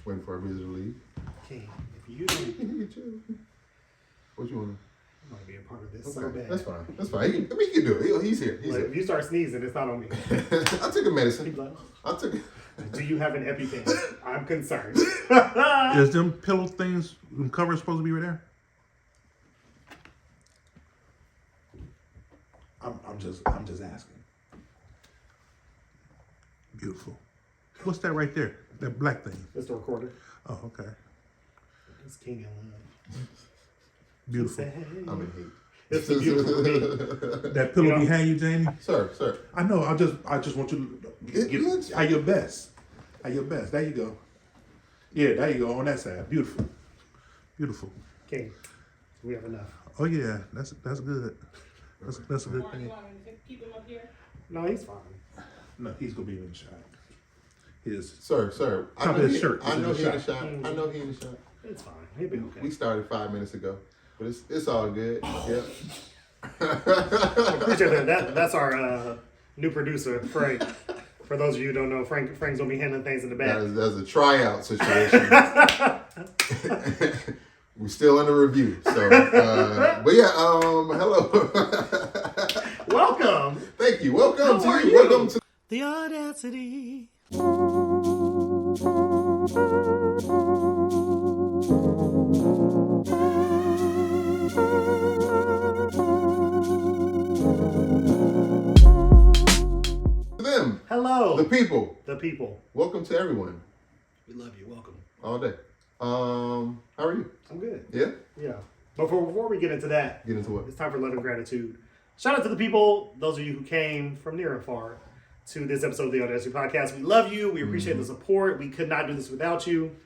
Waiting for our visitor to leave. King, if you don't What you want? want to be a part of this Okay. so bad. That's fine. That's fine. He can do it. He's here. He's Like, here. if you start sneezing, it's not on me. I took a medicine. People like, I took it. do you have an EpiPen? I'm concerned. Is them pillow things, them covers supposed to be right there? I'm just asking. Beautiful. What's that right there? That black thing. It's the recorder. Oh, okay. It's King in love. Beautiful. I'm in hate. It's the beautiful me. That pillow behind you, Jamie. Sir. I know. I just want you to give at your best. At your best. There you go. Yeah, there you go. On that side. Beautiful. Beautiful. King, we have enough. Oh yeah, that's good. That's a good You thing. want me to keep him up here? No, he's fine. No, he's gonna be in the shot. His Sir. Top of his shirt I is in know the he in the shot. shot. I know he in the shot. It's fine. He'll be okay. We started 5 minutes ago, but it's all good. Yep. Appreciate that. That's our new producer, Frank. For those of you who don't know, Frank's gonna be handling things in the back. That's a tryout situation. We're still under review. So, but yeah, hello. Welcome. Thank you. Welcome How are to you? Welcome to The Audacity. them. Hello. The people. The people. Welcome to everyone. We love you. Welcome. All day. How are you? I'm good. Yeah? Yeah. But before we get into that, Get into what? it's time for love and gratitude. Shout out to the people, those of you who came from near and far to this episode of the Audacity Podcast. We love you. We appreciate the support. We could not do this without you.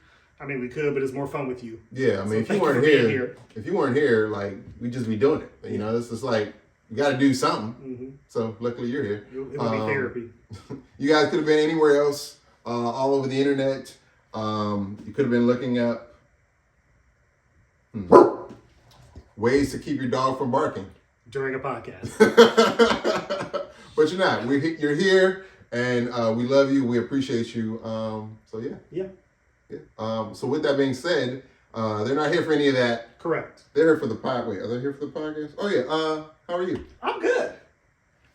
I mean, we could, but it's more fun with you. Yeah, I mean, So if you thank you weren't for being here, if you weren't here, like, we'd just be doing it. You know, it's just like, you got to do something. Mm-hmm. So, luckily, you're here. It would be therapy. You guys could have been anywhere else, all over the internet. You could have been looking up ways to keep your dog from barking. During a podcast. But you're not. You're here, and we love you. We appreciate you. So, yeah. Yeah. So, with that being said, they're not here for any of that. Correct. They're here for the pod. Wait, are they here for the podcast? Oh, yeah. How are you? I'm good.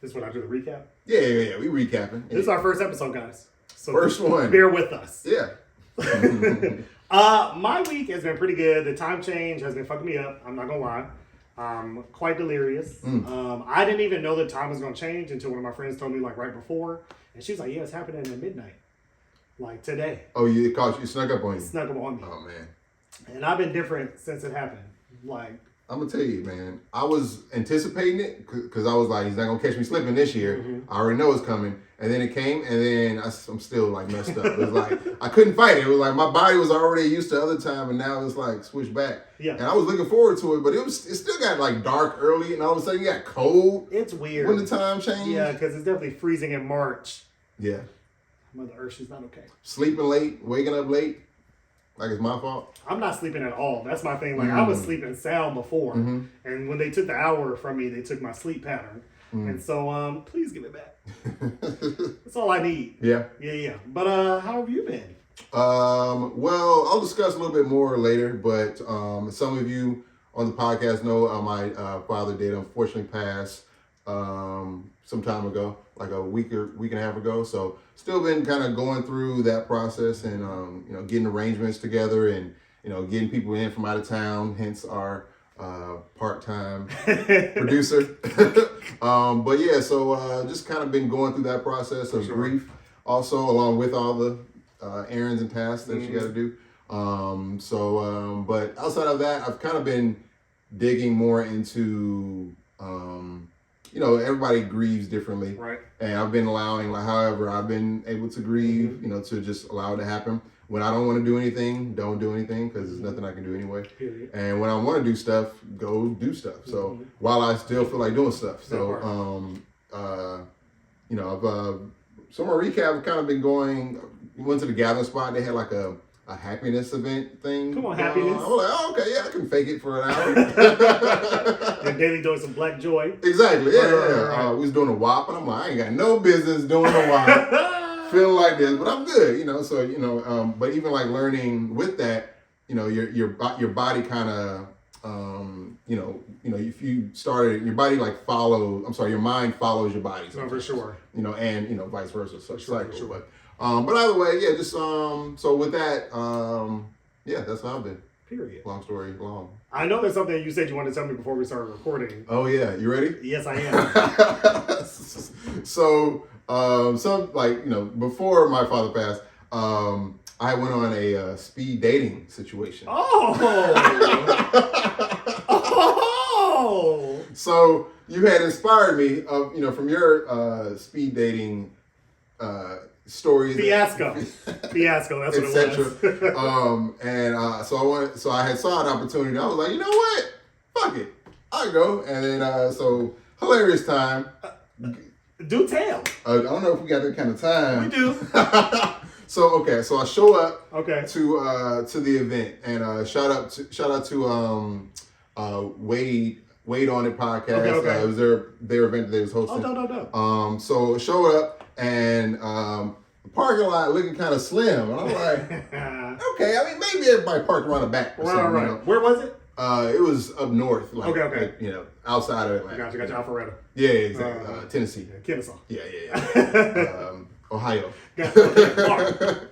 This is when I do the recap. Yeah. We recapping. This is our first episode, guys. So First one. Bear with us. Yeah. My week has been pretty good. The time change has been fucking me up. I'm not gonna lie. Quite delirious. I didn't even know the time was gonna change until one of my friends told me like right before, and she was like, "Yeah, it's happening at midnight, like today." Oh, it caught you, snuck up on you. Snuck up on me, Oh, man. and I've been different since it happened. Like, I'm going to tell you, man. I was anticipating it because I was like, he's not going to catch me slipping this year. I already know it's coming. And then it came, and then I'm still like messed up. It was like, I couldn't fight it. It was like my body was already used to other time, and now it's like switched back. Yeah. And I was looking forward to it, but it still got like dark early, and all of a sudden it got cold it's weird. when the time changed. Yeah, because it's definitely freezing in March. Yeah. Mother Earth, she's not okay. Sleeping late, waking up late, like it's my fault. I'm not sleeping at all. That's my thing. Like, I was sleeping sound before. And when they took the hour from me, they took my sleep pattern. And so, please give it back. That's all I need. Yeah. Yeah. But how have you been? Well, I'll discuss a little bit more later, but some of you on the podcast know my father did unfortunately pass some time ago, like a week and a half ago. So still been kind of going through that process and getting arrangements together and getting people in from out of town, hence our part-time producer. But yeah, so just kind of been going through that process of grief also, along with all the errands and tasks that you got to do. But outside of that, I've kind of been digging more into, everybody grieves differently. Right. And I've been allowing, like, however I've been able to grieve, to just allow it to happen. When I don't want to do anything, don't do anything, because there's nothing I can do anay. Period. And when I want to do stuff, go do stuff. So while I still feel like doing stuff. So, so my recap, I've kind of been going, we went to the gathering spot. They had like a happiness event thing. Come on, happiness. I was like, oh, okay, yeah, I can fake it for an hour. Your daily dose of black joy. Exactly, yeah. Right. We was doing a WAP, and I'm like, I ain't got no business doing a WAP. feeling like this, but I'm good, you know. So but even like learning with that, you know, your body kind of, if you started, your body like your mind follows your body. No, for sure. You know, and vice versa. So Sure, cycle. sure. But either way, yeah, just so with that, yeah, that's how I've been. Period. Long story long. I know there's something you said you wanted to tell me before we started recording. Oh yeah, you ready? Yes, I am. So, before my father passed, I went on a speed dating situation. Oh. Oh. So you had inspired me of from your speed dating stories. Fiasco. That's what it was. So I had saw an opportunity. I was like, you know what? Fuck it, I'll go. And then so hilarious time. Do tell. I don't know if we got that kind of time. We do. So I show up Okay. to the event, and shout out to Wade on It podcast. Okay. It was their event that they was hosting. Oh, no. So showed up, and the parking lot looking kind of slim, and I'm like, okay. I mean, maybe everybody parked around the back. Or something, Right. You know? Where was it? It was up north, Okay. like, outside of Atlanta. Gotcha. Alpharetta. Yeah, exactly. Tennessee. Kennesaw. Yeah. Ohio. Gotcha.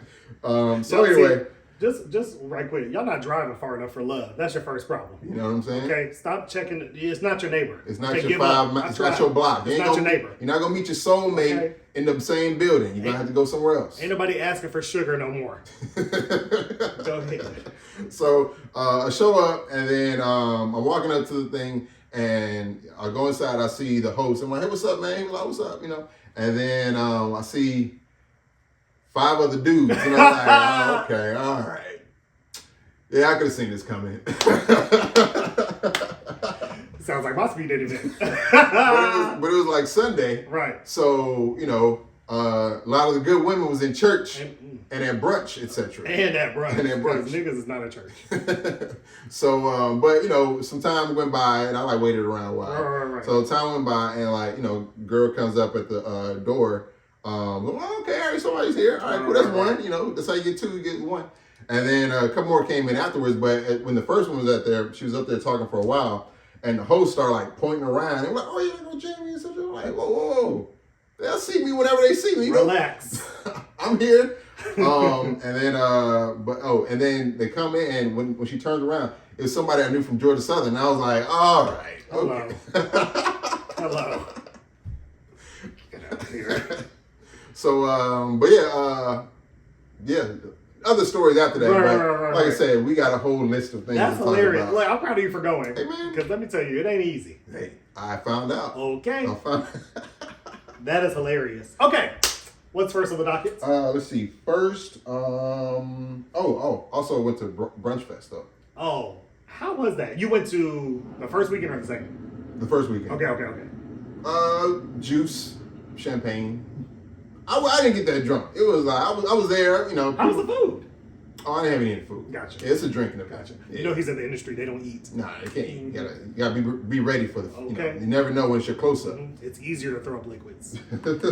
So anyway, just right quick. Y'all not driving far enough for love. That's your first problem. you know what I'm saying? Okay, stop checking. It's not your neighbor. It's not Okay, your give up. it's not your block. It's not your neighbor. You're not gonna meet your soulmate in the same building. You're gonna have to go somewhere else. Ain't nobody asking for sugar no more. Go ahead. So I show up, and then I'm walking up to the thing, and I go inside. I see the host. I'm like, hey, what's up, man? He's like, what's up? And then I see 5 other dudes. I'm like, oh, okay, all right. Yeah, I could have seen this coming. Sounds like my speed dating event. but it was like Sunday. Right. So, a lot of the good women was in church and at brunch, etc. And at brunch. Because niggas is not at church. So, but some time went by, and I waited around a while. Right. So time went by, and girl comes up at the door. Okay, all right, somebody's here. All right, cool, that's one. That's how you get 2, you get 1. And then a couple more came in afterwards, but when the first one was she was up there talking for a while, and the host started pointing around, and like, oh, you know Jme and such. I'm like, whoa. They'll see me whenever they see me. Relax. I'm here. And then they come in, and when she turns around, it was somebody I knew from Georgia Southern. And I was like, all right. Okay. Hello. Get out of here. So, but yeah. Other stories after that. Right. Like I said, we got a whole list of things. That's to talk hilarious. about. Look, I'm proud of you for going. Hey, man. Because let me tell you, it ain't easy. Hey, I found out. Okay. That is hilarious. Okay. What's first on the docket? Let's see. First, also went to Brunch Fest though. Oh, how was that? You went to the first weekend or the second? The first weekend. Okay. Juice, champagne. I didn't get that drunk. It was like I was there. How was the food? Oh, I didn't have any food. Gotcha. Yeah, it's a drinking event. Gotcha. Yeah. He's in the industry. They don't eat. Nah, they can't eat. You gotta be ready for the. Okay. You never know when it's your close up. It's easier to throw up liquids. But yeah,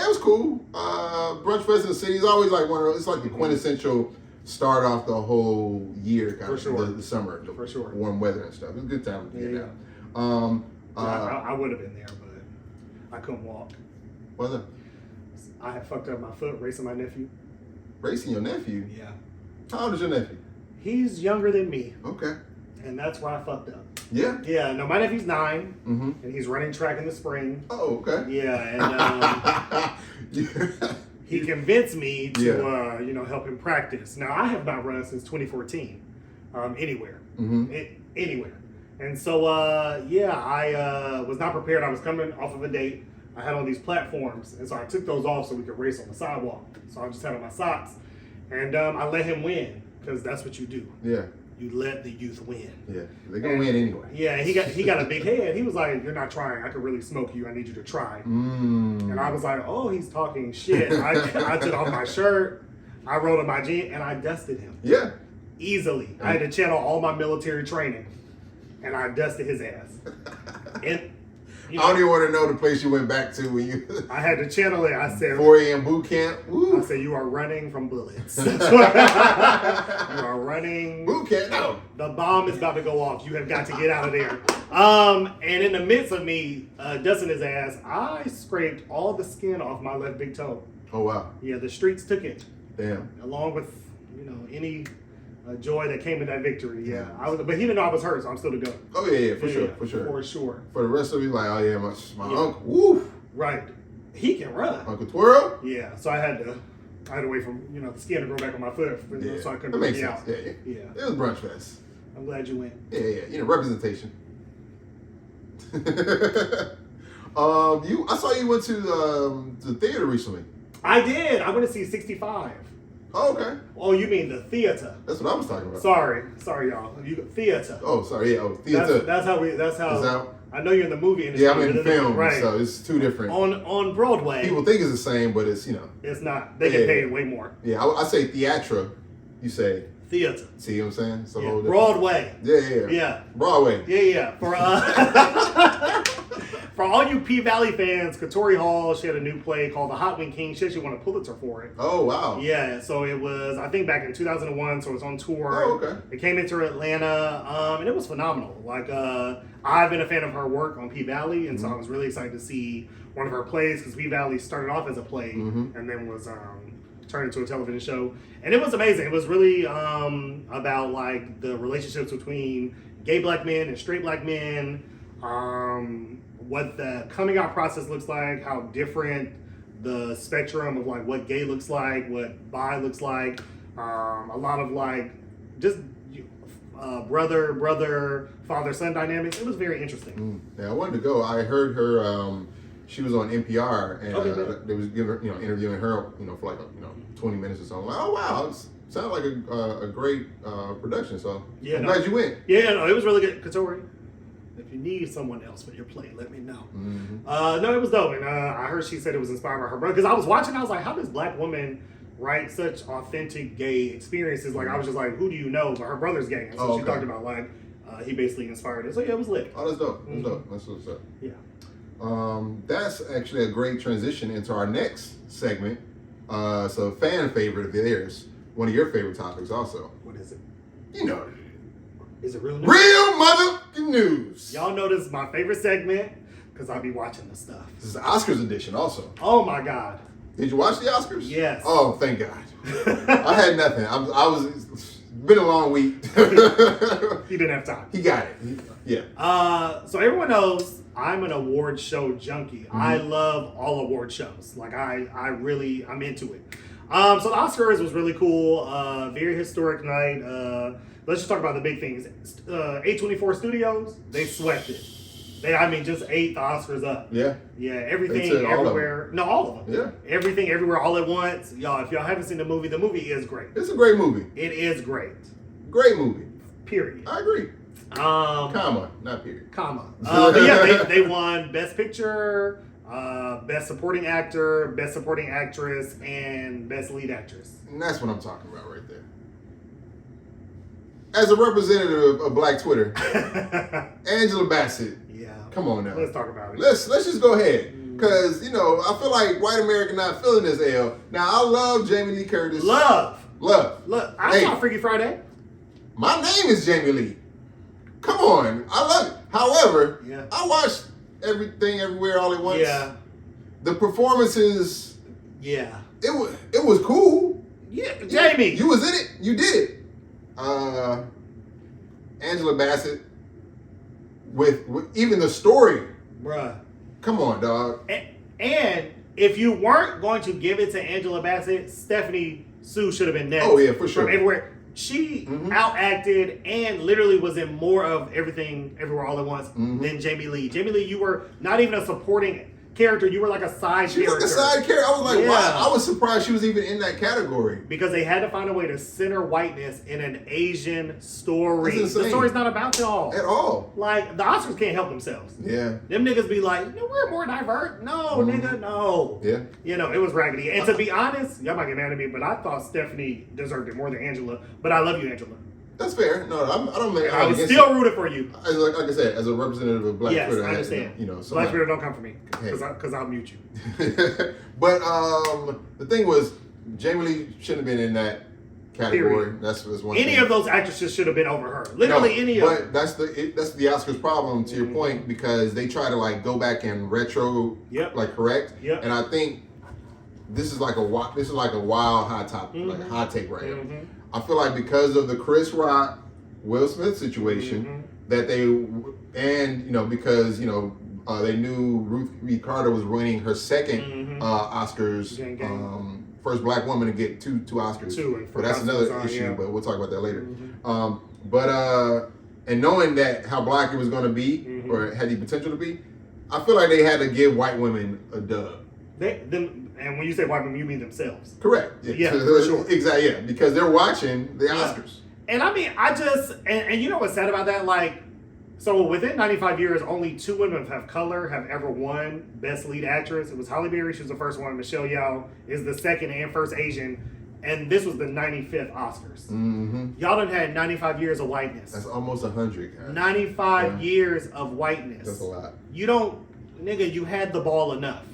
it was cool. Brunch Fest in the city is always like it's like the quintessential start off the whole year kind For of sure. the summer, For sure. warm weather and stuff. It was a good time to get Yeah. out. I would have been there, but I couldn't walk. What's up? I had fucked up my foot racing my nephew. Racing your nephew? Yeah. How old is your nephew? He's younger than me, Okay. and that's where I fucked up. Yeah. Yeah, no, my nephew's 9, Mm-hmm. and he's running track in the spring. Oh, okay. Yeah, and he convinced me to, help him practice. Now, I have not run since 2014, anywhere. Mm-hmm. Anywhere. And so, I was not prepared. I was coming off of a date. I had on these platforms, and so I took those off so we could race on the sidewalk. So I just had on my socks, and I let him win, because that's what you do. Yeah. You let the youth win. Yeah. They're going to win anyway. Yeah, he got a big head. He was like, "You're not trying. I could really smoke you. I need you to try." And I was like, "Oh, he's talking shit." I took off my shirt, I rolled up my jeans, and I dusted him. Yeah. Easily. I had to channel all my military training, and I dusted his ass. And You I don't even want to know the place you went back to when you. I had to channel it. I said 4 a.m. boot camp. Woo. I said you are running from bullets. You are running. Boot camp. No. The bomb is about to go off. You have got to get out of there. And in the midst of me dusting his ass, I scraped all the skin off my left big toe. Oh wow. Yeah, the streets took it. Damn. Along with any joy that came in that victory. Yeah, but he didn't know I was hurt, so I'm still to go. Oh yeah, for sure. For sure. For the rest of you, like, oh yeah, my uncle. Woo. Right. He can run. Uncle Twirl. Yeah. So I had to wait for the skin to grow back on my foot, so I couldn't that makes bring sense. it out. Yeah. It was brunch fest. I'm glad you went. Yeah. Representation. I saw you went to the theater recently. I did. I went to see 65. Oh, okay. Oh, you mean the theater? That's what I was talking about. Sorry, y'all. Theater. Oh, sorry. Yeah. Oh, theater. That's how. I know you're in the movie industry. Yeah, I'm in film, right? So it's two different. On Broadway. People think it's the same, but it's It's not. They get paid way more. Yeah, I say theatra. You say theater. See what I'm saying? It's a whole different. Broadway. Yeah. Broadway. Yeah. For all you P Valley fans, Katori Hall, she had a new play called The Hot Wing King. She actually won a Pulitzer for it. Oh, wow. Yeah, so it was, I think, back in 2001, so it was on tour. Oh, okay. It came into Atlanta, and it was phenomenal. Like, I've been a fan of her work on P Valley, and so I was really excited to see one of her plays, because P Valley started off as a play, and then was turned into a television show. And it was amazing. It was really about, like, the relationships between gay black men and straight black men, what the coming out process looks like, how different the spectrum of like what gay looks like, what bi looks like, a lot of like just brother, father, son dynamics. It was very interesting. Yeah, I wanted to go. I heard her. She was on NPR and they was giving her, interviewing her, for like 20 minutes or so. I'm like, oh wow, it sounded like a great production. So yeah, I'm glad you went. Yeah, no, it was really good. Katori, if you need someone else for your play, let me know. No, it was dope. And I heard she said it was inspired by her brother. Because I was watching, I was like, how does black women write such authentic gay experiences? Like, I was just like, who do you know? But her brother's gay. And so she talked about, like, he basically inspired it. So, yeah, it was lit. Oh, that's dope. That's dope. That's what's up. Yeah. That's actually a great transition into our next segment. So, fan favorite of theirs. One of your favorite topics also. What is it? Is it real news? Real motherfucking news. Y'all know this is my favorite segment because I be watching this stuff. This is the Oscars edition also. Oh my God. Did you watch the Oscars? Yes. Oh, thank God. I had nothing. I was been a long week. He didn't have time. He got it. Yeah. So everyone knows I'm an award show junkie. I love all award shows. Like I'm into it. So the Oscars was really cool. Very historic night. Let's just talk about the big things. A24 Studios, they swept it. They just ate the Oscars up. Yeah. Yeah, everything, everywhere. No, all of them. Yeah. Everything, everywhere, all at once. Y'all, if y'all haven't seen the movie is great. It's a great movie. It is great. Great movie. Period. I agree. Comma, not period. But yeah, they won Best Picture, Best Supporting Actor, Best Supporting Actress, and Best Lead Actress. And that's what I'm talking about right there. As a representative of Black Twitter, Angela Basset. Yeah. Come on now. Let's talk about it. Let's just go ahead. Because, I feel like white America not feeling this L. Now, I love Jamie Lee Curtis. Love. I Hey, saw Freaky Friday. My name is Jamie Lee. Come on. I love it. However, I watched Everything Everywhere All at Once. Yeah. The performances. Yeah. It was cool. Yeah. Jamie. You was in it. You did it. Angela Basset with even the story. Bruh. Come on, dog. And if you weren't going to give it to Angela Basset, Stephanie Sue should have been next. Oh, yeah, for sure. From everywhere. She outacted and literally was in more of Everything Everywhere All at Once than Jamie Lee. Jamie Lee, you were not even a supporting character. You were like a side character. She was like a side character. I was like, wow. I was surprised she was even in that category. Because they had to find a way to center whiteness in an Asian story. That's insane. The story's not about y'all. At all. Like, the Oscars can't help themselves. Yeah. Them niggas be like, no, we're more diverse. No, nigga, no. Yeah. It was raggedy. And to be honest, y'all might get mad at me, but I thought Stephanie deserved it more than Angela. But I love you, Angela. That's fair. No, I don't think I was still rooting for you. Like I said, as a representative of Black yes, Twitter, I understand. So Black Twitter don't come for me because I'll mute you. But the thing was, Jamie Lee shouldn't have been in that category. Period. That's one. Any of those actresses should have been over her. Literally any of them. But that's the Oscars problem, to your point, because they try to like go back and retro, like correct. Yep. And I think this is like a wild hot topic, like hot take right here. I feel like because of the Chris Rock, Will Smith situation, that because they knew Ruth E. Carter was winning her second Oscars, first Black woman to get two Oscars. But that's another issue. But we'll talk about that later. And knowing that how Black it was going to be, or had the potential to be, I feel like they had to give white women a dub. And when you say white women, you mean themselves. Correct. Yeah, for sure. Exactly. Yeah, because they're watching the Oscars. And I mean, and you know what's sad about that? Like, so within 95 years, only 2 women of color have ever won Best Lead Actress. It was Halle Berry, she was the first one. Michelle Yeoh is the second and first Asian. And this was the 95th Oscars. Y'all done had 95 years of whiteness. That's almost 100. Guys. 95 years of whiteness. That's a lot. You had the ball enough.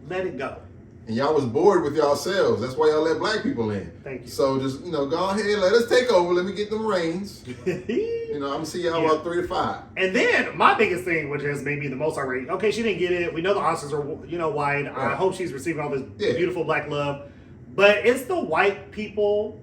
Let it go. And y'all was bored with yourselves. That's why y'all let Black people in. Thank you. So just, go ahead, let us take over. Let me get them reins. I'm going to see y'all about 3 to 5. And then my biggest thing, which has made me the most irate, okay, she didn't get it. We know the Oscars are, white. Right. I hope she's receiving all this beautiful Black love. But it's the white people,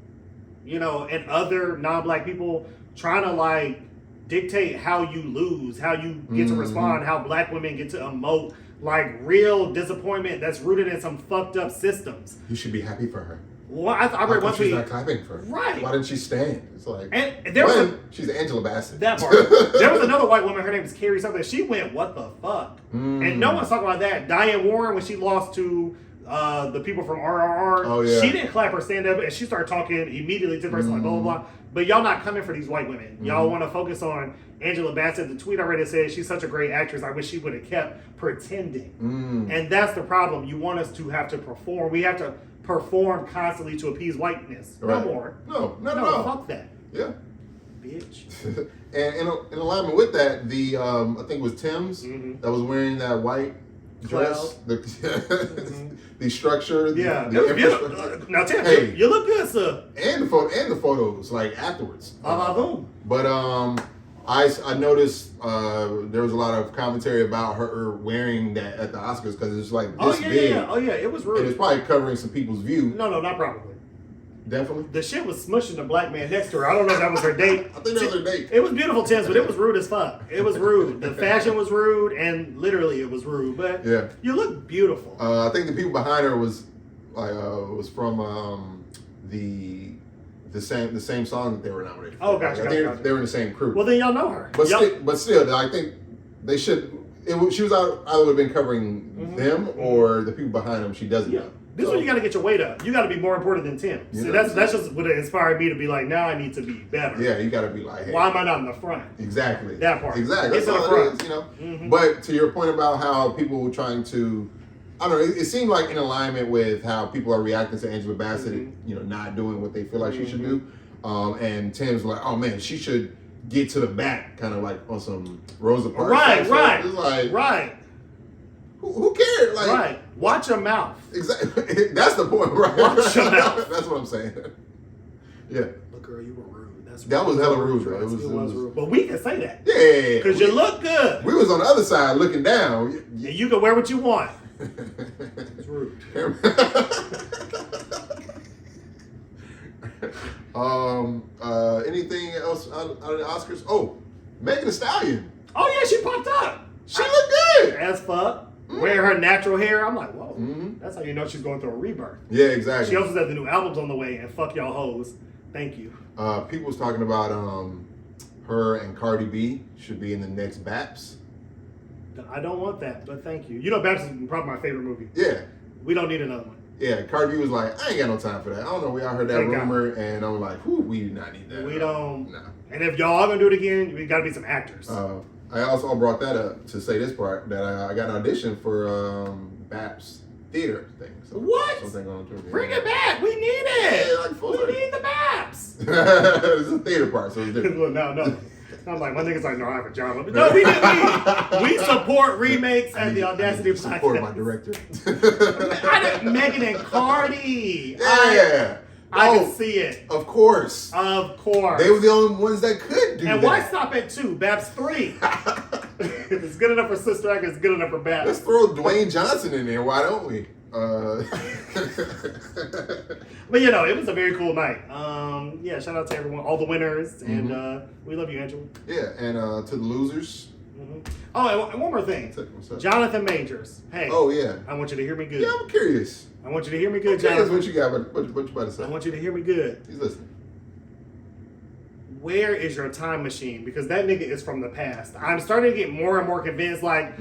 and other non-Black people trying to, like, dictate how you lose, how you get to respond, how Black women get to emote. Like real disappointment that's rooted in some fucked up systems. You should be happy for her. Well, I read one tweet. She's not clapping for her. Right. Why didn't she stand? It's like, and there was she's Angela Basset. That part. There was another white woman. Her name is Carrie something. She went, what the fuck? And no one's talking about that. Diane Warren, when she lost to the people from RRR, she didn't clap or stand up, and she started talking immediately to the person like blah blah blah. But y'all not coming for these white women. Y'all want to focus on Angela Basset. The tweet I read, it said she's such a great actress. I wish she would have kept pretending. And that's the problem. You want us to have to perform. We have to perform constantly to appease whiteness. Right. No more. No. Fuck that. Yeah. Bitch. And in alignment with that, the I think it was Tim's that was wearing that white dress, the structure, the infrastructure. Now, Tim, you look good, sir. And the photos like afterwards. Boom. But I noticed there was a lot of commentary about her wearing that at the Oscars because it's like this big. Oh yeah, it was rude. And it's probably covering some people's view. No, not probably. Definitely. The shit was smushing the Black man next to her. I don't know if that was her date. I think that was her date. It was beautiful, Tim, but it was rude as fuck. It was rude. The fashion was rude, and literally it was rude. But you look beautiful. I think the people behind her was from the same song that they were nominated for. Oh, gotcha. I think they were in the same crew. Well, then y'all know her. But still, I think they should. She was either would have been covering them or the people behind them. She doesn't know. This is when you got to get your weight up. You got to be more important than Tim. So that's just what inspired me to be like, now I need to be better. Yeah, you got to be like, hey, why am I not in the front? Exactly. That part. Exactly. That's all it is, But to your point about how people were trying to, I don't know, it seemed like in alignment with how people are reacting to Angela Bassett, not doing what they feel like she should do. And Tim's like, oh man, she should get to the back, kind of like on some Rosa Parks. Right. It's like, right. Who cared? Like, right. Watch your mouth. Exactly. That's the point, right? Watch your mouth. That's what I'm saying. Yeah. Look, girl, you were rude. That was hella rude, bro. It was rude. But we can say that. Yeah. Because you look good. We was on the other side looking down. And you can wear what you want. It's rude. Anything else out of the Oscars? Oh, Megan Thee Stallion. Oh yeah, she popped up. She looked good as fuck. Wearing her natural hair, I'm like, whoa. That's how you know she's going through a rebirth. Yeah, exactly. She also said the new album's on the way, and fuck y'all hoes. Thank you. People was talking about her and Cardi B should be in the next BAPS. I don't want that, but thank you. You know, BAPS is probably my favorite movie. Yeah. We don't need another one. Yeah, Cardi B was like, I ain't got no time for that. I don't know. I heard that rumor, and I'm like, we do not need that. We don't. No. And if y'all are going to do it again, we got to be some actors. I also brought that up to say this part, that I got an audition for BAPS theater thing. So what? Something on Twitter. Bring it back. We need it. Yeah, like we need the BAPS. It's a theater part, so it's different. Look, no. I'm like, my niggas like, no, I have a job. But no, we didn't. We support remakes at the Audacity podcast. Support my director. Megan and Cardi. Yeah. I can see it. Of course. They were the only ones that could do that. And why stop at 2? Babs 3. If it's good enough for Sister Act, it's good enough for Babs. Let's throw Dwayne Johnson in there. Why don't we? But it was a very cool night. Shout out to everyone, all the winners, and we love you, Angela. Yeah, and to the losers. Oh, and one more thing. What's up? Jonathon Majors. Hey. Oh yeah. I want you to hear me good. Yeah, I'm curious. I want you to hear me good, Jonathon. Jonathon. What you got? What you about to say? I want you to hear me good. He's listening. Where is your time machine? Because that nigga is from the past. I'm starting to get more and more convinced. Like,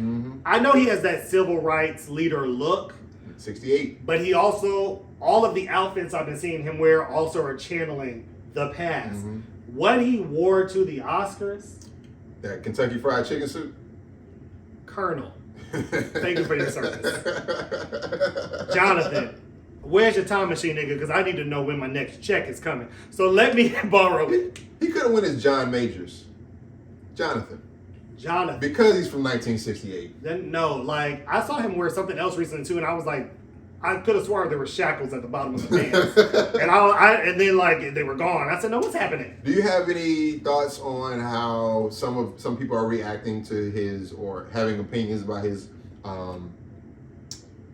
I know he has that civil rights leader look. 68. But he also, all of the outfits I've been seeing him wear also are channeling the past. What he wore to the Oscars. That Kentucky Fried Chicken suit. Colonel. Thank you for your service. Jonathon, where's your time machine, nigga? Because I need to know when my next check is coming. So let me borrow it. He could have went as John Majors. Jonathon. Because he's from 1968. Then no, like I saw him wear something else recently too, and I was like, I could have sworn there were shackles at the bottom of the pants, and then like they were gone. I said, no, what's happening? Do you have any thoughts on how some people are reacting to his or having opinions about his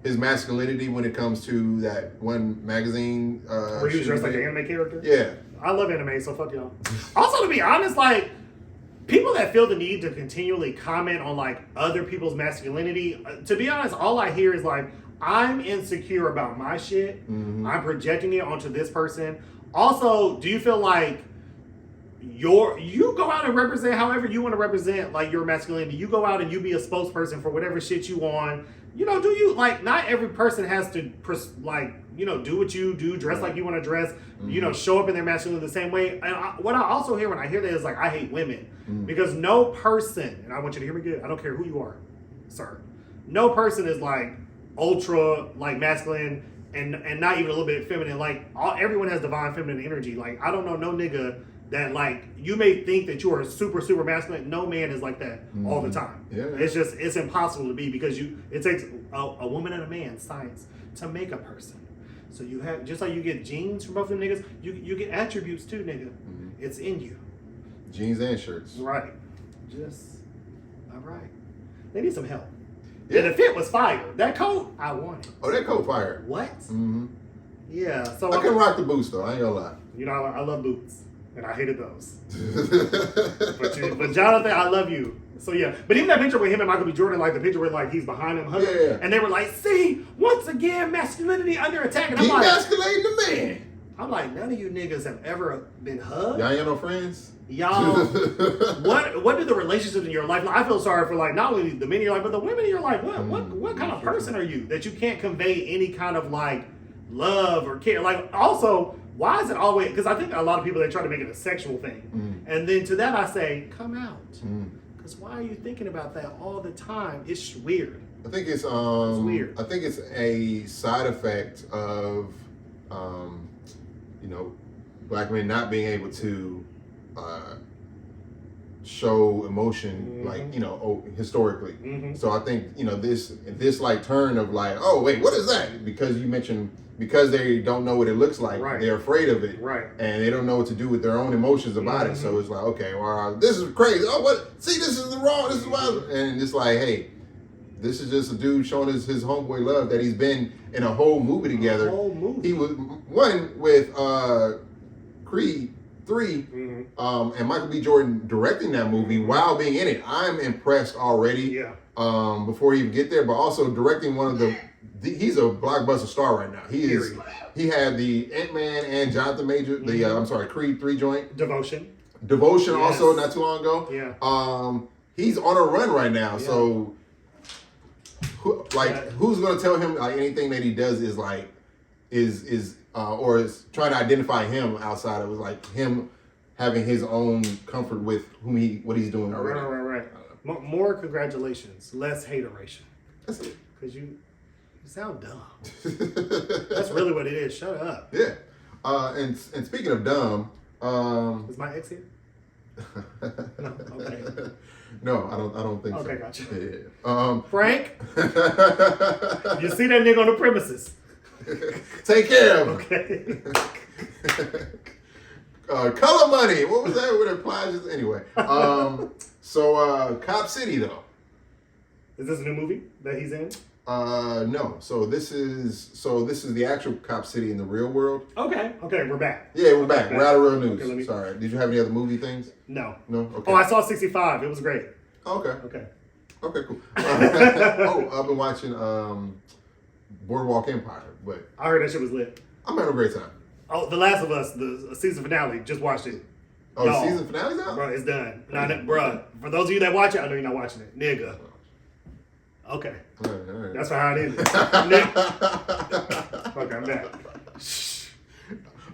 masculinity when it comes to that one magazine? Where he was dressed like an anime character. Yeah, I love anime, so fuck y'all. Also, to be honest, like. People that feel the need to continually comment on like other people's masculinity, to be honest, all I hear is like, I'm insecure about my shit. I'm projecting it onto this person. Also, do you feel like you go out and represent however you want to represent like your masculinity? You go out and you be a spokesperson for whatever shit you want. Do you like? Not every person has to do what you do, dress like you want to dress. Show up in their masculinity the same way. And what I also hear when I hear that is like, I hate women because no person, and I want you to hear me good. I don't care who you are, sir. No person is like ultra like masculine and not even a little bit feminine. Like everyone has divine feminine energy. Like I don't know no nigga that like you may think that you are super super masculine. No man is like that all the time. Yeah. It's impossible to be because it takes a woman and a man science to make a person. So you have just like you get genes from both of them niggas, you get attributes too, nigga. It's in you. Jeans and shirts. Right. All right. They need some help. Yeah. And the fit was fire. That coat, I want it. Oh, that coat fire. What? Yeah. So I can rock the boots though. I ain't gonna lie. I love boots, and I hated those. but Jonathon, I love you. So yeah. But even that picture with him and Michael B. Jordan, like the picture where like he's behind him, hugging, and they were like, "See, once again, masculinity under attack." And I'm like, emasculating the man. I'm like, none of you niggas have ever been hugged. Y'all ain't no friends. Y'all, what do the relationships in your life? Like, I feel sorry for like not only the men in your life, but the women in your life. What kind of person are you that you can't convey any kind of like love or care? Like, also, why is it always? Because I think a lot of people they try to make it a sexual thing, and then to that I say, come out. Because why are you thinking about that all the time? It's weird. I think it's weird. I think it's a side effect of black men not being able to show emotion historically. So I think this like turn of like, oh wait, what is that? Because you mentioned because they don't know what it looks like, they're afraid of it, and they don't know what to do with their own emotions about it. So it's like, okay, well, this is crazy. Oh, what? See, this is the wrong. This is why, and it's like, hey, this is just a dude showing his homeboy love that he's been in a whole movie together. He was one with Creed 3, and Michael B. Jordan directing that movie while being in it. I'm impressed already. Yeah. Before he even get there, but also directing one of he's a blockbuster star right now. He had the Ant-Man and Jonathon Majors, Creed 3 joint. Devotion Also not too long ago. Yeah. He's on a run right now. Yeah. So who's gonna tell him like anything that he does is like is trying to identify him outside of like him having his own comfort with what he's doing already. Right. More congratulations, less hateration. That's it. Because you sound dumb. That's really what it is. Shut up. Yeah. And speaking of dumb, Is my ex here? No. Okay. No, I don't think so. Okay, gotcha. Yeah. Frank, you see that nigga on the premises? Take care of him. Okay. Color money. What was that? What implies? Anyway. So Cop City though. Is this a new movie that he's in? No. So this is the actual Cop City in the real world. Okay, we're back. Yeah, we're back. We're out of real news. Okay, Sorry. Did you have any other movie things? No. No. Okay. Oh, I saw 65. It was great. Okay. Okay. Okay. Cool. I've been watching Boardwalk Empire, but I heard that shit was lit. I'm having a great time. Oh, The Last of Us, the season finale. Just watched it. Oh, the season finale's out? Bro, it's done. Bro, for those of you that watch it, I know you're not watching it. Nigga. Okay. All right. That's how it is. Nigga. Okay, I'm back.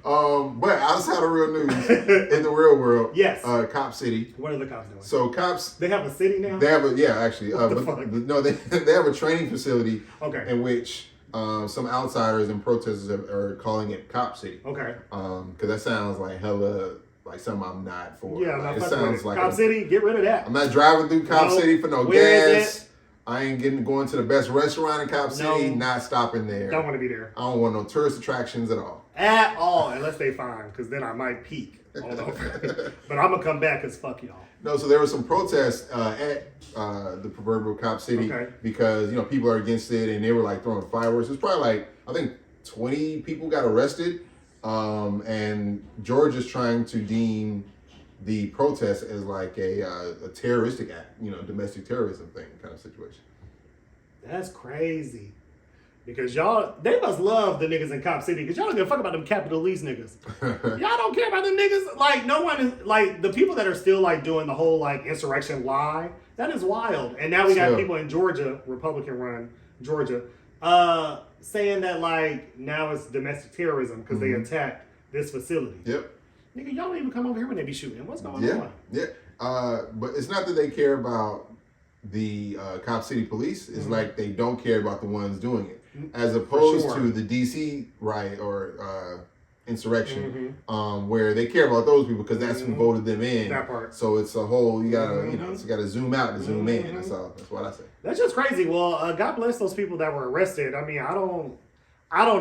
But outside of real news, in the real world, yes. Cop City. What are the cops doing? So cops, they have a city now? They have actually. What the fuck? No, they have a training facility. Okay. In which some outsiders and protesters are calling it Cop City. Okay. Because that sounds like hella like something I'm not for. Yeah, like, it sounds like Cop City. Get rid of that. I'm not driving through Cop City for no Where gas. is it? I ain't going to the best restaurant in Cop City. Not stopping there. Don't want to be there. I don't want no tourist attractions at all. At all, unless they fine, because then I might peek. But I'm gonna come back because fuck y'all. No, so there was some protests at the proverbial Cop City because people are against it and they were like throwing fireworks. It's probably like I think 20 people got arrested, and Georgia's trying to deem the protest as like a terroristic act, domestic terrorism thing kind of situation. That's crazy. Because they must love the niggas in Cop City because y'all don't give a fuck about them Capitol Police niggas. Y'all don't care about them niggas. Like, no one is, like, the people that are still, like, doing the whole, like, insurrection lie, that is wild. And now we got people in Georgia, Republican-run Georgia, saying that, like, now it's domestic terrorism because they attacked this facility. Yep. Nigga, y'all don't even come over here when they be shooting. What's going on? Yeah. But it's not that they care about the Cop City police. It's like they don't care about the ones doing it. As opposed to the DC riot or insurrection, where they care about those people because that's who voted them in. That part. So it's a whole you gotta zoom out to zoom in. That's all. That's what I say. That's just crazy. Well, God bless those people that were arrested. I mean, I don't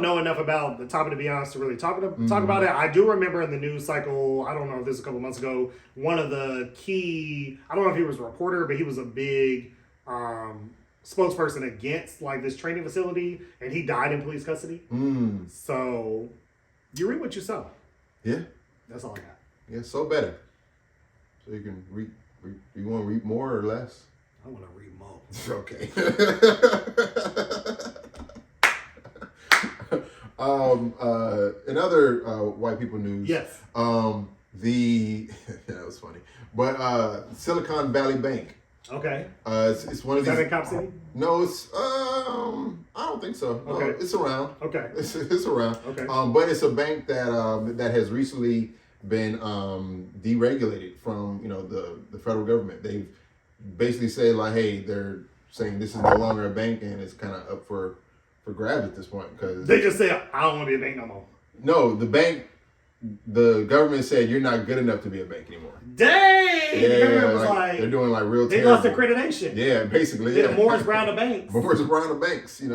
know enough about the topic to be honest to really talk about it. I do remember in the news cycle, I don't know if this was a couple months ago, one of the key, I don't know if he was a reporter, but he was a big spokesperson against like this training facility, and he died in police custody. So you read what you sow. Yeah. That's all I got. Yeah, so better. So you can read you want to read more or less? I want to read more. Okay. In other white people news. Yes. That was funny. But Silicon Valley Bank. Okay. It's one of these. Is that in Cop City? No, it's I don't think so. No, Okay. it's around. Okay. It's around. Okay. But it's a bank that has recently been deregulated from the federal government. They've basically said like, hey, they're saying this is no longer a bank and it's kind of up for grabs at this point because they just say I don't want to be a bank no more. No, the government said you're not good enough to be a bank anymore. Dang! Yeah, The government was like they're doing like real. They terrible. lost accreditation. Yeah, basically. They're the Morris Brown of banks. Morris Brown of banks. It's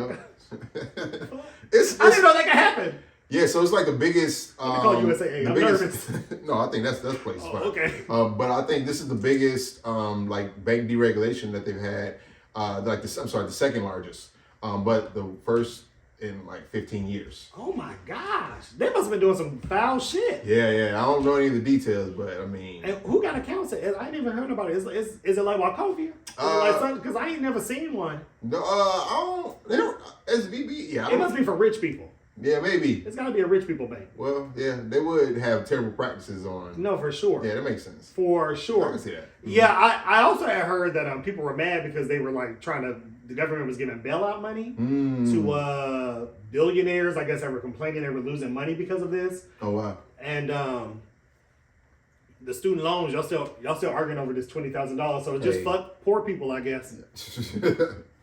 I didn't know that could happen. Yeah, so it's like the biggest. Call USAA. I'm nervous. No, I think that's place. Okay. But I think this is the biggest like bank deregulation that they've had. The second largest. But the first in like 15 years. Oh my gosh. They must have been doing some foul shit. Yeah. I don't know any of the details, but I mean. And who got accounts? I ain't even heard about it. Is it like Wachovia? Because I ain't never seen one. No, I don't. SVB, yeah. It must be for rich people. Yeah, maybe. It's got to be a rich people bank. Well, yeah, they would have terrible practices on. No, for sure. Yeah, that makes sense. For sure. I can see that. Mm-hmm. Yeah, I also had heard that people were mad because they were like the government was giving bailout money to billionaires. I guess they were complaining they were losing money because of this. Oh wow. And the student loans, y'all still arguing over this $20,000. So just fuck poor people, I guess.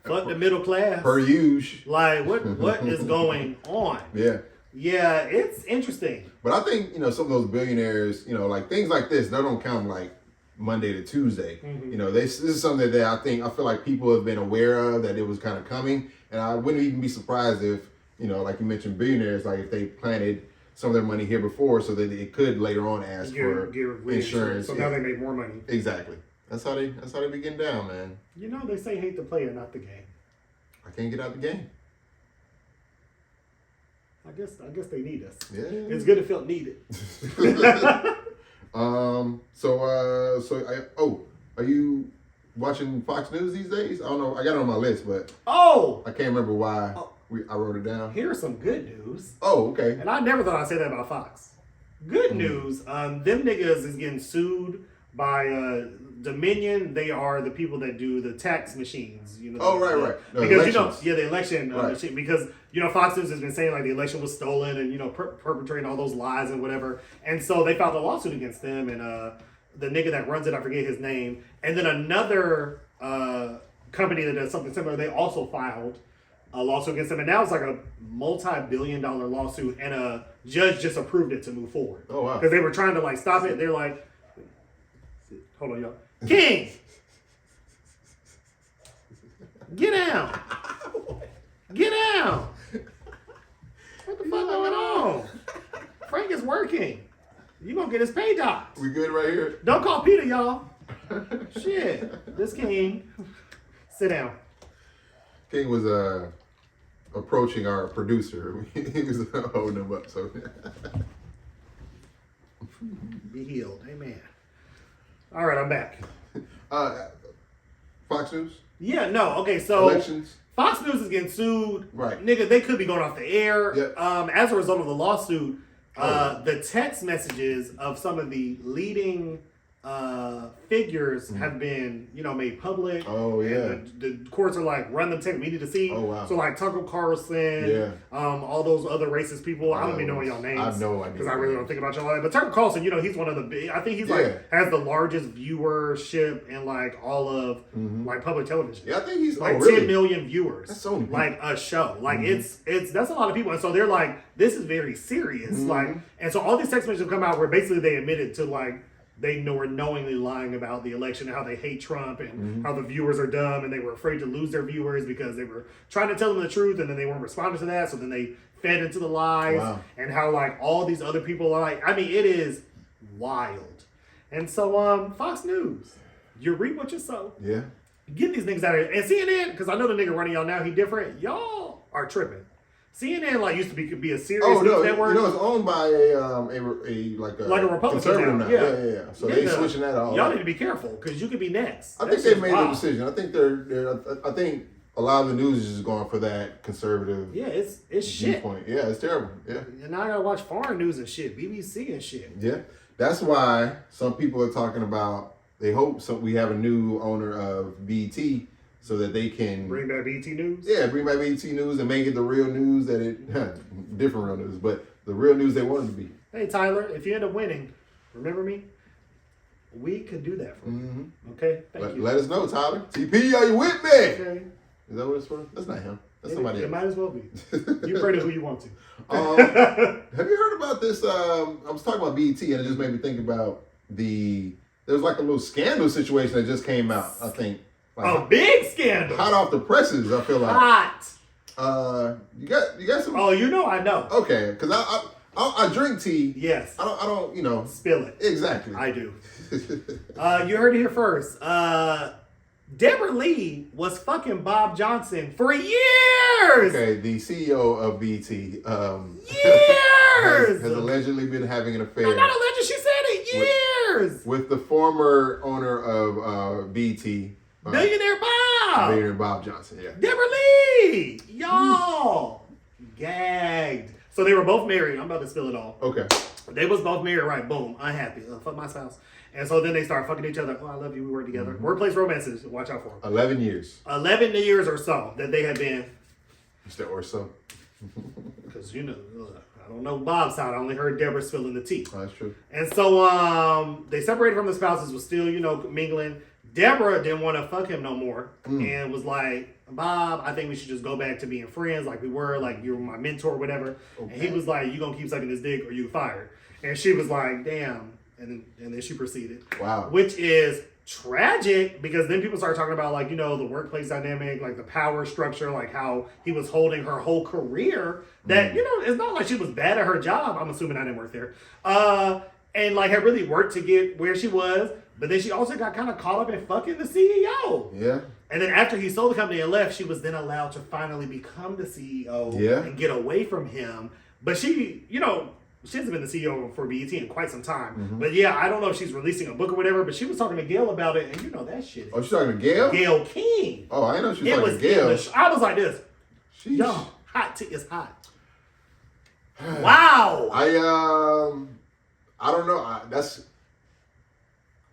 Fuck the middle class. Per usual. Like what is going on? Yeah. Yeah, it's interesting. But I think, some of those billionaires, like things like this, they don't come like Monday to Tuesday. Mm-hmm. This is something that I feel like people have been aware of, that it was kind of coming. And I wouldn't even be surprised if, like you mentioned, billionaires, like if they planted some of their money here before so that it could later on ask for insurance. So now they make more money. Exactly. That's how they be getting down, man. They say hate the player, not the game. I can't get out the game. I guess they need us. Yeah. It's good to feel needed. Are you watching Fox News these days? I don't know. I got it on my list, but I can't remember why I wrote it down. Here's some good news. Oh, okay. And I never thought I'd say that about Fox. Good news. Them niggas is getting sued by Dominion. They are the people that do the tax machines. Right. No, because the election machine. Because Fox News has been saying like the election was stolen and perpetrating all those lies and whatever. And so they filed a lawsuit against them, and the nigga that runs it, I forget his name. And then another company that does something similar, they also filed a lawsuit against them, and now it's like a multi-billion-dollar lawsuit, and a judge just approved it to move forward. Oh wow! Because they were trying to like stop it. They're like, hold on, y'all. King, get down, get down. What the fuck going on? Frank is working. You gonna get his pay docs. We good right here? Don't call Peter, y'all. Shit, this King. Sit down. King was approaching our producer. He was holding him up. So be healed, amen. All right, I'm back. Fox News. Yeah, no, okay, so elections. Fox News is getting sued. Right, nigga. They could be going off the air. Yep. As a result of the lawsuit, the text messages of some of the leading figures have been, made public. Oh yeah. And the courts are like, run them text. We need to see. Oh wow. So like Tucker Carlson, all those other racist people. I don't even know y'all names. I have no idea. Because I really don't think about y'all like that. But Tucker Carlson, he's one of the big. I think he's has the largest viewership in like all of like public television. Yeah, I think he's like 10 million viewers. That's so many people. Like a show. Like it's that's a lot of people. And so they're like, this is very serious. Like, and so all these text messages come out where basically they admitted to like they were knowingly lying about the election and how they hate Trump and how the viewers are dumb and they were afraid to lose their viewers because they were trying to tell them the truth and then they weren't responding to that. So then they fed into the lies and how like all these other people are like, I mean, it is wild. And so Fox News, you reap what you sow. Yeah. Get these niggas out of here. And CNN, because I know the nigga running y'all now, he different. Y'all are tripping. CNN like used to be a serious news network. It's owned by a Republican conservative now. Yeah. So they switching that all. Y'all need to be careful because you could be next. I think they've made their decision. I think I think a lot of the news is just going for that conservative. Yeah, it's shit. Yeah, it's terrible. Yeah. And now I gotta watch foreign news and shit, BBC and shit. Yeah, that's why some people are talking about. They hope we have a new owner of BT. So that they can bring back BT News? Yeah, bring back BT News and make it the real news different real news, but the real news they want it to be. Hey, Tyler, if you end up winning, remember me? We could do that for you. Okay? Thank you. Let us know, Tyler. TP, are you with me? Okay. Is that what it's for? That's not him. That's somebody else. It might as well be. You pray to who you want to. Have you heard about this? I was talking about BT and it just made me think about there was like a little scandal situation that just came out, I think. Like, a big scandal. Hot off the presses, I feel like. Hot. You got some. Oh, I know. Okay, because I drink tea. Yes. I don't. Spill it. Exactly. I do. You heard it here first. Deborah Lee was fucking Bob Johnson for years. Okay, the CEO of BT. Years. has allegedly been having an affair. No, not alleged. She said it. Years. With the former owner of BT. Billionaire Bob Johnson, yeah. Deborah Lee! Y'all! Gagged. So they were both married. I'm about to spill it all. Okay. They was both married, right? Boom. Unhappy. Fuck my spouse. And so then they start fucking each other. Oh, I love you. We work together. Workplace romances. Watch out for them. 11 years. 11 years or so that they had been. Or so. Because, I don't know Bob's side. I only heard Deborah spilling the tea. Oh, that's true. And so they separated from the spouses, was still, mingling. Deborah didn't want to fuck him no more and was like, Bob, I think we should just go back to being friends like we were, like you were my mentor or whatever. Okay. And he was like, you gonna keep sucking this dick or you fired. And she was like, damn. And then she proceeded. Wow. Which is tragic because then people start talking about like, you know, the workplace dynamic, like the power structure, like how he was holding her whole career that, you know, it's not like she was bad at her job. I'm assuming I didn't work there. And like had really worked to get where she was. But then she also got kind of caught up in fucking the CEO. Yeah. And then after he sold the company and left, she was then allowed to finally become the CEO and get away from him. But she, you know, she hasn't been the CEO for BET in quite some time. Mm-hmm. But yeah, I don't know if she's releasing a book or whatever, but she was talking to Gail about it, and you know that shit. Oh, she's talking to Gail? Gail King. Oh, I know she was talking to Gail. I was like this. Sheesh. Yo, hot tea is hot. Wow. I don't know.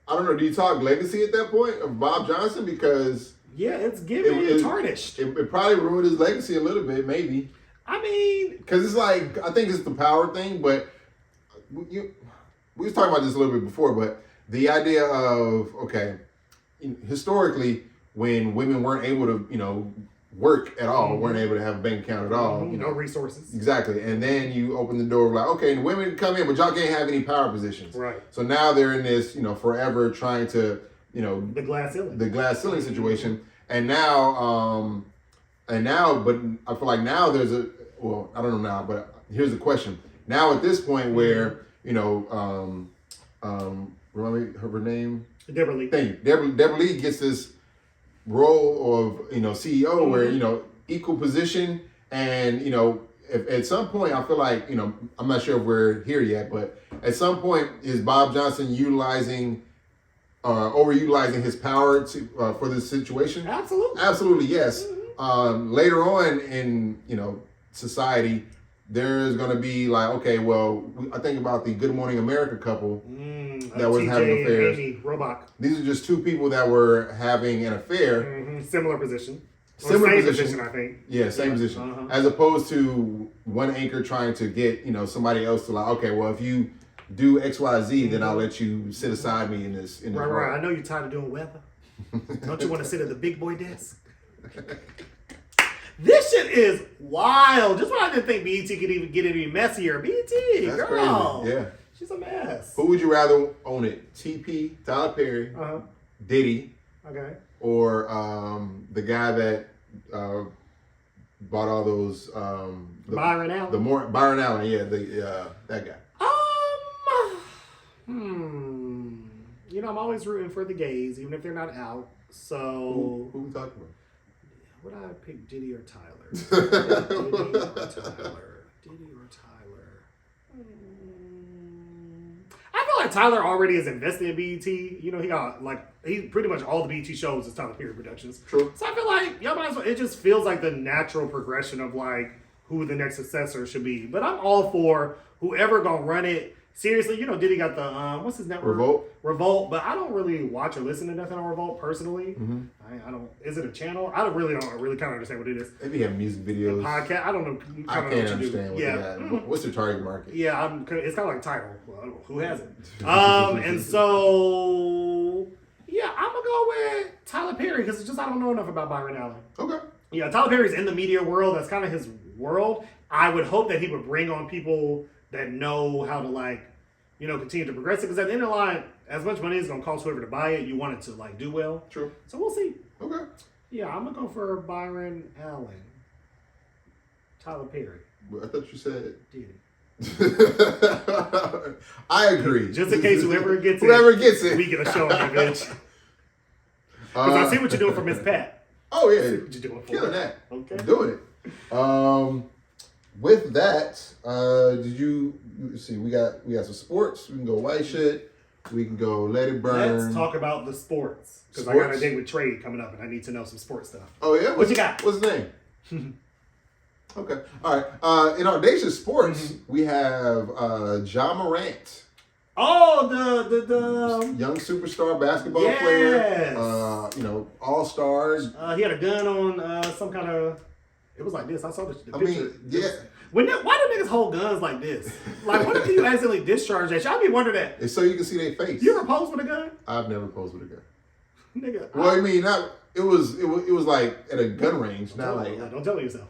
I don't know. Do you talk legacy at that point of Bob Johnson? Because yeah, it's giving tarnished. It probably ruined his legacy a little bit, maybe. I mean, because it's like I think it's the power thing, but we was talking about this a little bit before. But the idea of historically, when women weren't able to, you know, work at all, weren't able to have a bank account at all, you know, no resources, exactly, and then you open the door like, okay, the women come in, but y'all can't have any power positions, right? So now they're in this, you know, forever trying to, you know, the glass ceiling situation, and now, but I feel like now there's I don't know now, but here's the question. Now at this point where, you know, remind me her name? Deborah Lee. Thank you. Deborah Lee gets this role of, you know, CEO where, you know, equal position, and, you know, if, at some point I feel like, you know, I'm not sure if we're here yet, but at some point is Bob Johnson overutilizing his power to for this situation? Absolutely, yes. Later on in, you know, society, there's going to be like, okay, well, I think about the Good Morning America couple that was having affairs. Amy Robach. These are just two people that were having an affair. Mm-hmm. Similar position. Same position, I think. Yeah, same position. As opposed to one anchor trying to get, you know, somebody else to like, okay, well, if you do X, Y, Z, then I'll let you sit aside me in this. Right. I know you're tired of doing weather. Don't you want to sit at the big boy desk? This shit is wild. Just when I didn't think BET could even get any messier. BET, that's girl. Crazy. Yeah. She's a mess. Who would you rather own it? TP, Tyler Perry, Diddy, or the guy that bought all those Byron Allen. Byron Allen, yeah, that guy. You know, I'm always rooting for the gays, even if they're not out. So who we talking about? Would I pick Diddy or Tyler? Diddy or Tyler? I feel like Tyler already is invested in BET. You know, he pretty much all the BET shows is Tyler Perry Productions. True. So I feel like y'all might as well. It just feels like the natural progression of like who the next successor should be. But I'm all for whoever gonna run it. Seriously, you know, Diddy got the what's his network? Revolt, but I don't really watch or listen to nothing on Revolt personally. Mm-hmm. I don't. Is it a channel? I don't really kind of understand what it is. Maybe have music videos, podcast. I don't know. I can't understand what they got. What's their target market? Yeah, it's kind of like Tidal. Well, who hasn't? And so yeah, I'm gonna go with Tyler Perry because it's just I don't know enough about Byron Allen. Okay. Yeah, Tyler Perry's in the media world. That's kind of his world. I would hope that he would bring on people that know how to, like, you know, continue to progress it. Because at the end of the line, as much money is going to cost whoever to buy it, you want it to, like, do well. True. So we'll see. Okay. Yeah, I'm going to go for Byron Allen. Tyler Perry. I thought you said Diddy. I agree. Just in case whoever gets it, we get a show on that bitch. Because I see what you're doing for Miss Pat. Oh, yeah. I see what you're doing for Killing that. Okay. I'm doing it. With that, let's see, we got some sports. We can go white shit. We can go let it burn. Let's talk about the sports. Because I got a date with Trade coming up and I need to know some sports stuff. Oh, yeah? What you got? What's his name? Okay. All right. In Audacious Sports, we have Ja Morant. Oh, the young superstar basketball player. You know, all-stars. He had a gun on some kind of... It was like this. I saw the picture. I mean, yeah. Why do niggas hold guns like this? Like, what if you accidentally discharge that shit? I be wondering that. It's so you can see their face. You ever posed with a gun? I've never posed with a gun. Nigga. Well, I mean, not it was like at a gun range, not like. Don't tell yourself.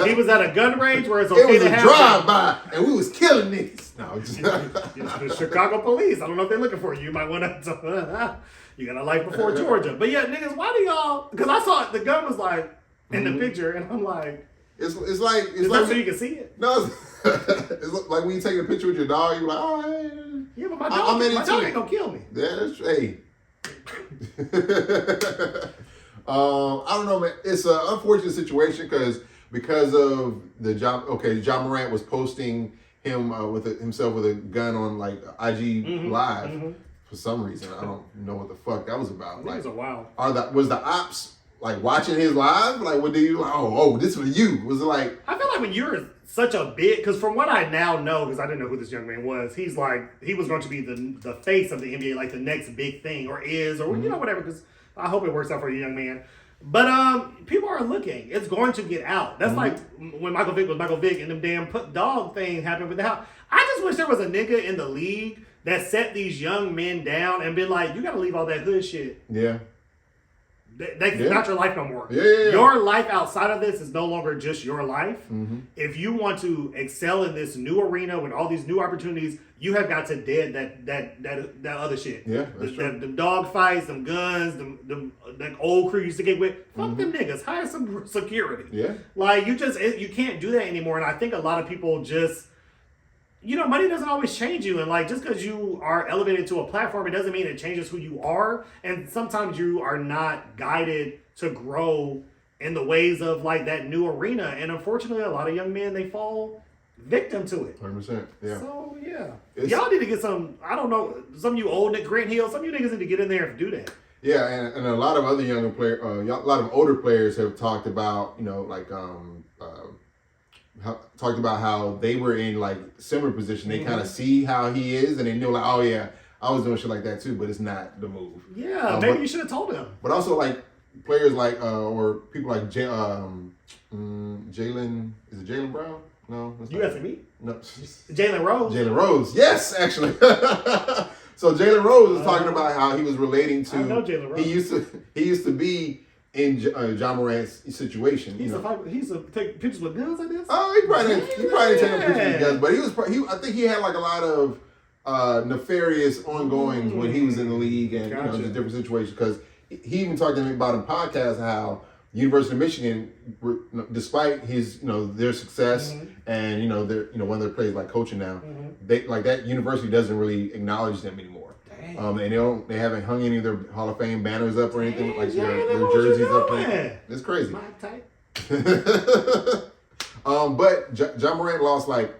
He was at a gun range where it's It okay was to a have drive-by, and we was killing niggas. No, just the Chicago police. I don't know if they're looking for you. You might want to. You got a life before Georgia. But yeah, niggas, why do y'all? Because I saw it, the gun was like in the picture, and I'm like, it's like is that so you can see it? No, it's like when you take a picture with your dog, you're like, oh, hey. Yeah, but my dog ain't gonna kill me. Yeah, that's hey. I don't know, man. It's an unfortunate situation because of the Ja Morant was posting him himself with a gun on like IG Live for some reason. I don't know what the fuck that was about. Like, a wild. Was the ops like watching his live? Like, what do you like? Oh, this was you. Was it like? I feel like when you're such a big, because from what I now know, because I didn't know who this young man was, he was going to be the face of the NBA, like the next big thing, or whatever. Because I hope it works out for you, young man. But people are looking. It's going to get out. That's like when Michael Vick was Michael Vick and them damn dog thing happened with the house. I just wish there was a nigga in the league that set these young men down and been like, you got to leave all that hood shit. Yeah. That's not your life no more. Yeah. Your life outside of this is no longer just your life. Mm-hmm. If you want to excel in this new arena with all these new opportunities, you have got to dead that other shit. Yeah, that's true. The dog fights, them guns, them that old crew used to get with. Fuck them niggas. Hire some security. Yeah. Like you can't do that anymore. And I think a lot of people just. Money doesn't always change you. And like, just because you are elevated to a platform, it doesn't mean it changes who you are. And sometimes you are not guided to grow in the ways of like that new arena. And unfortunately, a lot of young men, they fall victim to it. 100%. Yeah. So yeah. Y'all need to get some, I don't know, some of you old Grant Hill, some of you niggas need to get in there and do that. Yeah. And a lot of other younger players, a lot of older players have talked about, talked about how they were in like similar position. They kind of see how he is, and they know like, oh yeah, I was doing shit like that too, but it's not the move. Yeah, maybe you should have told him. But also like players like or people like Jalen. Is it Jalen Brown? No, you asking me? No, Jalen Rose. Jalen Rose, yes, actually. So Jalen Rose was talking about how he was relating to. I know Jalen Rose. He used to be in Ja Morant's situation. He used to take pictures with guns like this? Oh, he probably didn't take pictures with guns, but I think he had like a lot of nefarious ongoings when he was in the league and gotcha. just different situations. Because he even talked to me about in podcast how University of Michigan, despite his their success and their one of their players like coaching now, they like that university doesn't really acknowledge them anymore. And they haven't hung any of their Hall of Fame banners up or anything, like their jerseys up. It's crazy. But Ja Morant lost like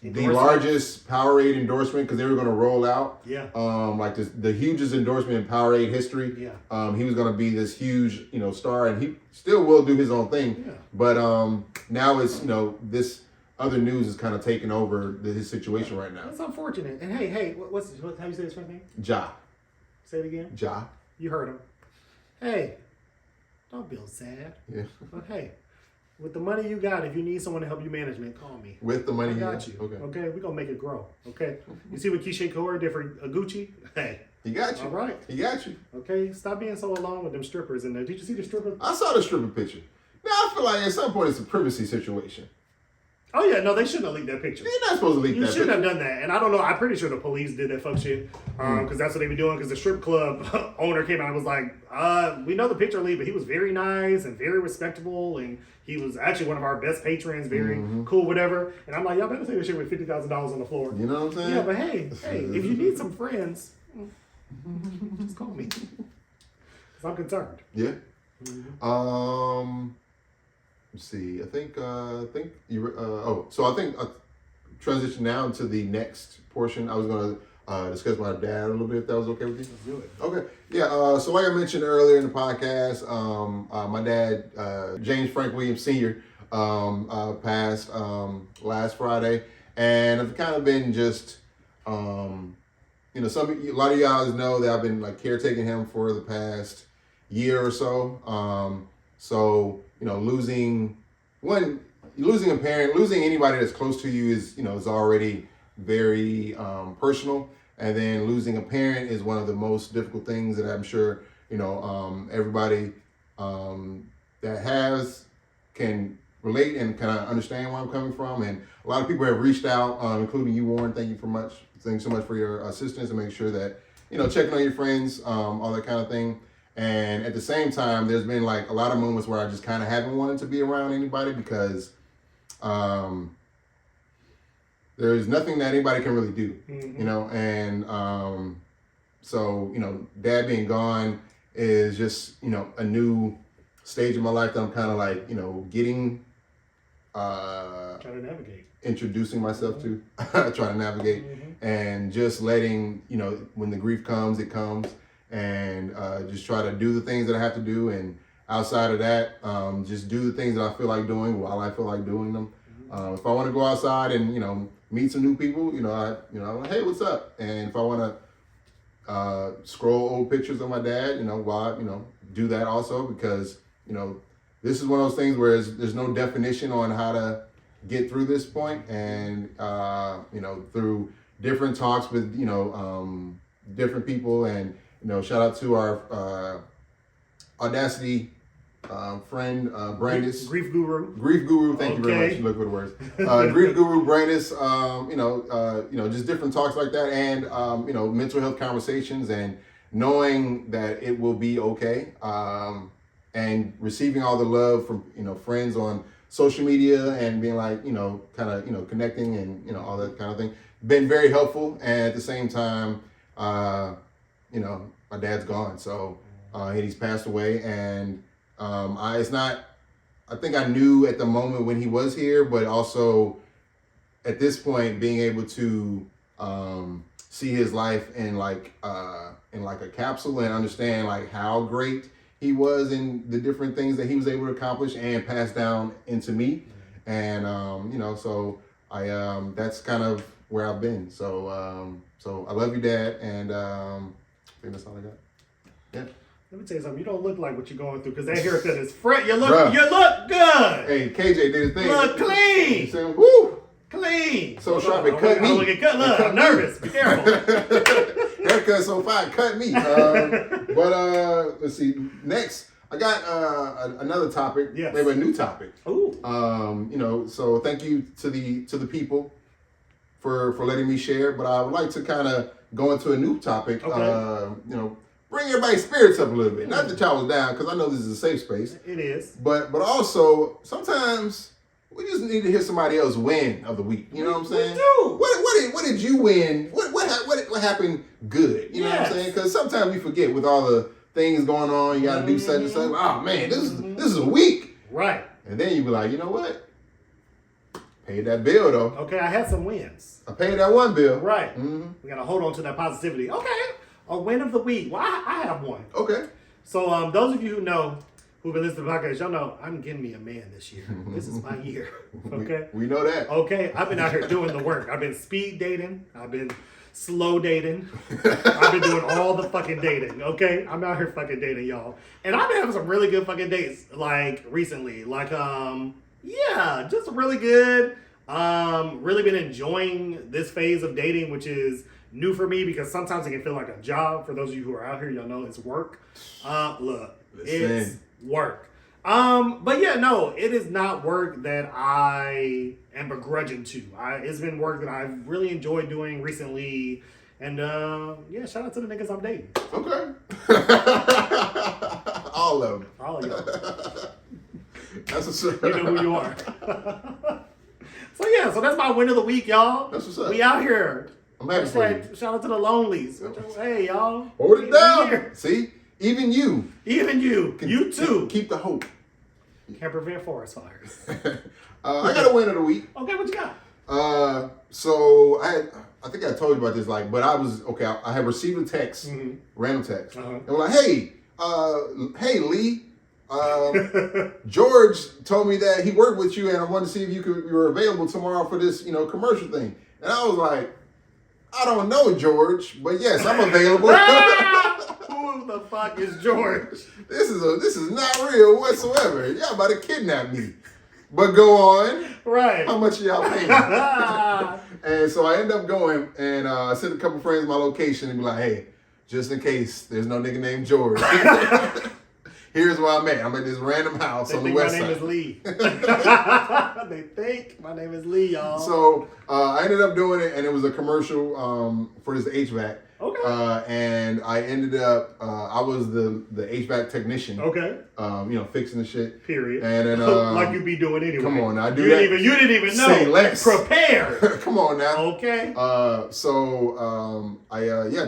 the largest Powerade endorsement because they were going to roll out. Yeah. Like the hugest endorsement in Powerade history. Yeah. He was going to be this huge, star, and he still will do his own thing. Yeah. But now it's this other news is kind of taking over his situation right now. That's unfortunate. And hey, how you say his first name? Ja. Say it again. Ja. You heard him. Hey, don't feel sad. Yeah. But hey, with the money you got, if you need someone to help you management, call me. With the money I got you. Okay, we're gonna make it grow. Okay. You see what Keisha Cole did for Gucci? Hey. He got you. All right. He got you. Okay. Stop being so alone with them strippers in there. Did you see the stripper? I saw the stripper picture. Now I feel like at some point it's a privacy situation. Oh yeah, no, they shouldn't have leaked that picture. You're not supposed to leak that picture. You shouldn't have done that. And I don't know, I'm pretty sure the police did that fuck shit. Because that's what they be doing. Because the strip club owner came out and was like, we know the picture leaked, but he was very nice and very respectable. And he was actually one of our best patrons, very cool, whatever. And I'm like, y'all better say this shit with $50,000 on the floor. You know what I'm saying? Yeah, but hey, if you need some friends, just call me. Because I'm concerned. Yeah. Let's see. I think you. So I think transition now to the next portion. I was gonna discuss my dad a little bit. If that was okay with you. Let's do it. Okay. Yeah. So like I mentioned earlier in the podcast, my dad, James Frank Williams Sr., passed last Friday, and I've kind of been just, a lot of y'all know that I've been like caretaking him for the past year or so. So losing a parent, losing anybody that's close to you is already very personal. And then losing a parent is one of the most difficult things that I'm sure everybody that can relate and kind of understand where I'm coming from. And a lot of people have reached out, including you, Warren. Thank you so much for your assistance and make sure that, checking on your friends, all that kind of thing. And at the same time, there's been like a lot of moments where I just kind of haven't wanted to be around anybody because there's nothing that anybody can really do, and so, Dad being gone is just, a new stage in my life that I'm kind of like, getting, trying to navigate, introducing myself to, trying to navigate, and just letting, when the grief comes, it comes, and just try to do the things that I have to do. And outside of that, just do the things that I feel like doing while I feel like doing them. If I want to go outside and, meet some new people, I'm like, hey, what's up? And if I want to scroll old pictures of my dad, do that also, because, this is one of those things where there's no definition on how to get through this point. And, through different talks with, different people, and, shout out to our Audacity friend, Brandis. Grief Guru. Thank you very much. Look for the words. Grief Guru, Brandis. Just different talks like that, and mental health conversations, and knowing that it will be okay, and receiving all the love from friends on social media, and being like kind of connecting, and all that kind of thing. Been very helpful, and at the same time, my dad's gone, so he's passed away, and. I think I knew at the moment when he was here, but also at this point being able to see his life in like a capsule and understand like how great he was in the different things that he was able to accomplish and pass down into me. And so I that's kind of where I've been. So I love you, Dad, and I think that's all I got. Yeah. Let me tell you something. You don't look like what you're going through, because that haircut is fresh. You look good. Hey, KJ did his thing. Look clean. He said, woo. Clean. So sharp, it cut me. Look, I'm nervous. Be careful. Haircut so fine, cut me. But let's see. Next, I got another topic. Yes. Maybe a new topic. Ooh. So thank you to the people for letting me share. But I would like to kind of go into a new topic. Okay. Bring everybody's spirits up a little bit. Not that y'all was down, because I know this is a safe space. It is. But also, sometimes we just need to hear somebody else win of the week. You know what I'm saying? We do. What did you win? What happened good? You know what I'm saying? Because sometimes we forget with all the things going on. You got to do such and such. Oh man, this is a week. Right. And then you be like, you know what? Paid that bill though. Okay, I had some wins. I paid that one bill. Right. Mm-hmm. We got to hold on to that positivity. Okay. A win of the week. Well, I have one. Okay. So those of you who know, who've been listening to the podcast, y'all know I'm getting me a man this year. This is my year. Okay. We know that. Okay. I've been out here doing the work. I've been speed dating. I've been slow dating. I've been doing all the fucking dating. Okay. I'm out here fucking dating, y'all. And I've been having some really good fucking dates, like recently. Like, yeah, just really good. Really been enjoying this phase of dating, which is new for me, because sometimes it can feel like a job. For those of you who are out here, y'all know it's work. Look, it's work. But yeah, no, it is not work that I am begrudging to. It's been work that I've really enjoyed doing recently. And yeah, shout out to the niggas I'm dating. Okay. All of them. All of y'all. That's what's up. You know who you are. So yeah, so that's my win of the week, y'all. That's what's up. We out here. I'm happy for you. Shout out to the lonelies. Hey, y'all. Hold it down. See? Even you. You too. Keep the hope. Can't prevent forest fires. I got a win of the week. Okay, what you got? So I think I told you about this, but I had received a text, random text. Uh-huh. And we're like, hey Lee, George told me that he worked with you and I wanted to see if you were available tomorrow for this, commercial thing. And I was like, I don't know, George, but yes, I'm available. Who the fuck is George? This is not real whatsoever. Y'all about to kidnap me. But go on. Right. How much are y'all paying? And so I end up going and I sent a couple friends my location and be like, hey, just in case there's no nigga named George. Here's where I'm at. I'm at this random house on the west side. My name is Lee. They think my name is Lee, y'all. So I ended up doing it, and it was a commercial for this HVAC. Okay. And I ended up, I was the HVAC technician. Okay. Fixing the shit. Period. And then like you be doing anyway. Come on, I do you that. You didn't even know. Say less. Prepare. Come on now. Okay. I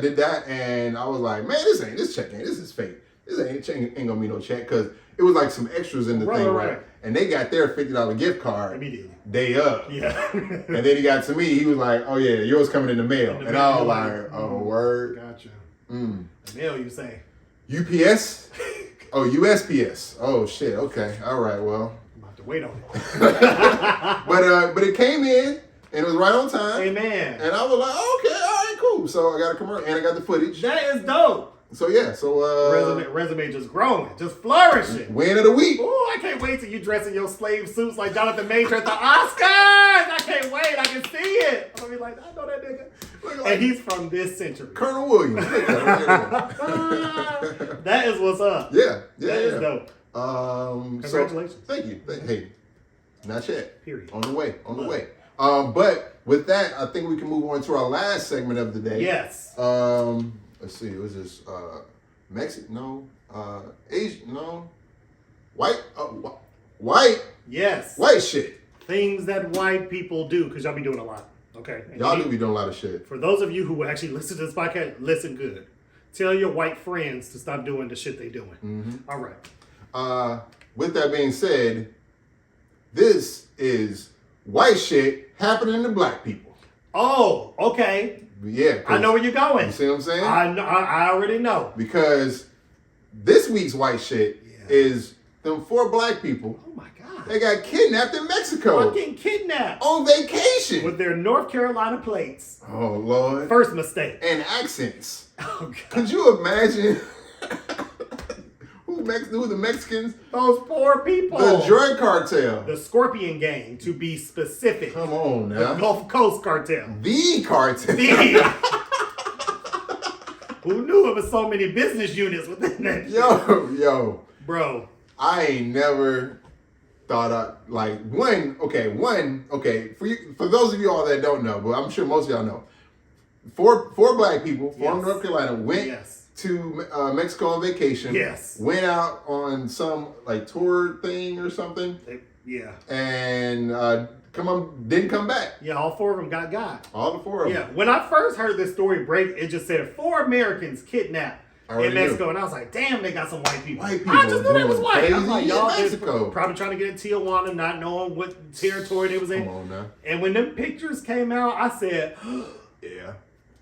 did that, and I was like, man, this check ain't. This is fake. This ain't gonna be no check, because it was like some extras in the thing, right? And they got their $50 gift card immediately. Day up. Yeah. And then he got to me. He was like, "Oh yeah, yours coming in the mail." And I was like, "Oh word." Gotcha. The mail, you say? UPS? Oh, USPS. Oh shit. Okay. All right. Well, I'm about to wait on it. but it came in and it was right on time. Amen. And I was like, okay, all right, cool. So I got a commercial and I got the footage. That is dope. So yeah, resume just growing, just flourishing. Win of the week. Oh, I can't wait till you dress in your slave suits like Jonathon Majors at the Oscars. I can't wait. I can see it. I'm gonna be like, I know that nigga. And he's from this century. Colonel Williams. That is what's up. Yeah. That is dope. Congratulations. So, thank you. Hey, not yet. Period. On the way. But with that, I think we can move on to our last segment of the day. Yes. Let's see. Was this Mexican? No. Asian? No. White? White? Yes. White shit. Things that white people do, because y'all be doing a lot. Okay. And y'all do be doing a lot of shit. For those of you who actually listen to this podcast, listen good. Tell your white friends to stop doing the shit they doing. Mm-hmm. All right. With that being said, this is white shit happening to black people. Oh, okay. Yeah. I know where you're going. You see what I'm saying? I already know. Because this week's white shit is them 4 black people. Oh my God. They got kidnapped in Mexico. Fucking kidnapped. On vacation. With their North Carolina plates. Oh, Lord. First mistake. And accents. Oh, God. Could you imagine who the Mexicans? Those poor people. The drug cartel. The Scorpion Gang, to be specific. Come on now. The Gulf Coast Cartel. The cartel. Who knew it was so many business units within that? Yo. Bro. I ain't never thought for those of you all that don't know, but I'm sure most of y'all know. 4 black people from North Carolina went to Mexico on vacation. Yes. Went out on some tour thing or something. And didn't come back. Yeah, all 4 of them got. All the 4 of them. Yeah. When I first heard this story break, it just said 4 Americans kidnapped in Mexico, and I was like, "Damn, they got some white people." I just knew they was white. I was like, "Y'all Mexico probably trying to get in Tijuana, not knowing what territory they was in." Come on now. And when them pictures came out, I said, "Yeah."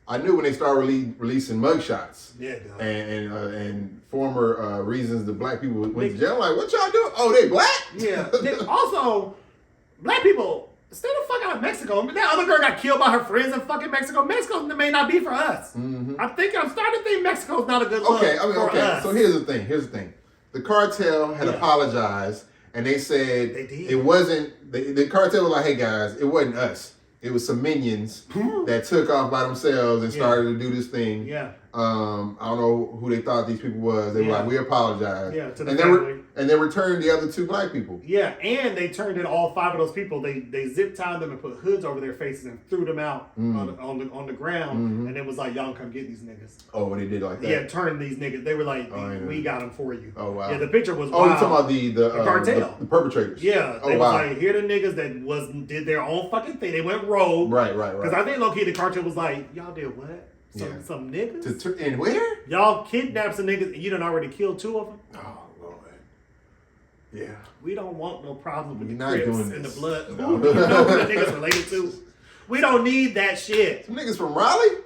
I knew when they started releasing mugshots. Yeah. And former reasons the black people went to jail. I'm like, what y'all doing? Oh, they black? Yeah. Also, black people. Stay the fuck out of Mexico. That other girl got killed by her friends in fucking Mexico. Mexico may not be for us. Mm-hmm. I'm starting to think Mexico's not a good look for us. So here's the thing. The cartel had apologized, and they said it wasn't. The cartel was like, "Hey guys, it wasn't us. It was some minions that took off by themselves and started to do this thing." Yeah. I don't know who they thought these people was. They were like, "We apologize." Yeah, to the family. And they returned the other 2 black people. Yeah, and they turned in all 5 of those people. They zip tied them and put hoods over their faces and threw them out on the ground. And it was like, "Y'all come get these niggas." Oh, they did like that. Yeah, turn these niggas. They were like, "We got them for you." Oh wow. Yeah, the picture was. Oh, wild. you're talking about the cartel, the perpetrators. Yeah, they was like, here the niggas that did their own fucking thing. They went rogue. Right. Because I think low key the cartel was like, "Y'all did what? Some niggas? And where? Y'all kidnapped some niggas and you done already killed 2 of them? Oh, Lord. Yeah. We don't want no problem with We're the not Crips doing and the this. blood. No. You know who the niggas related to? We don't need that shit. Some niggas from Raleigh?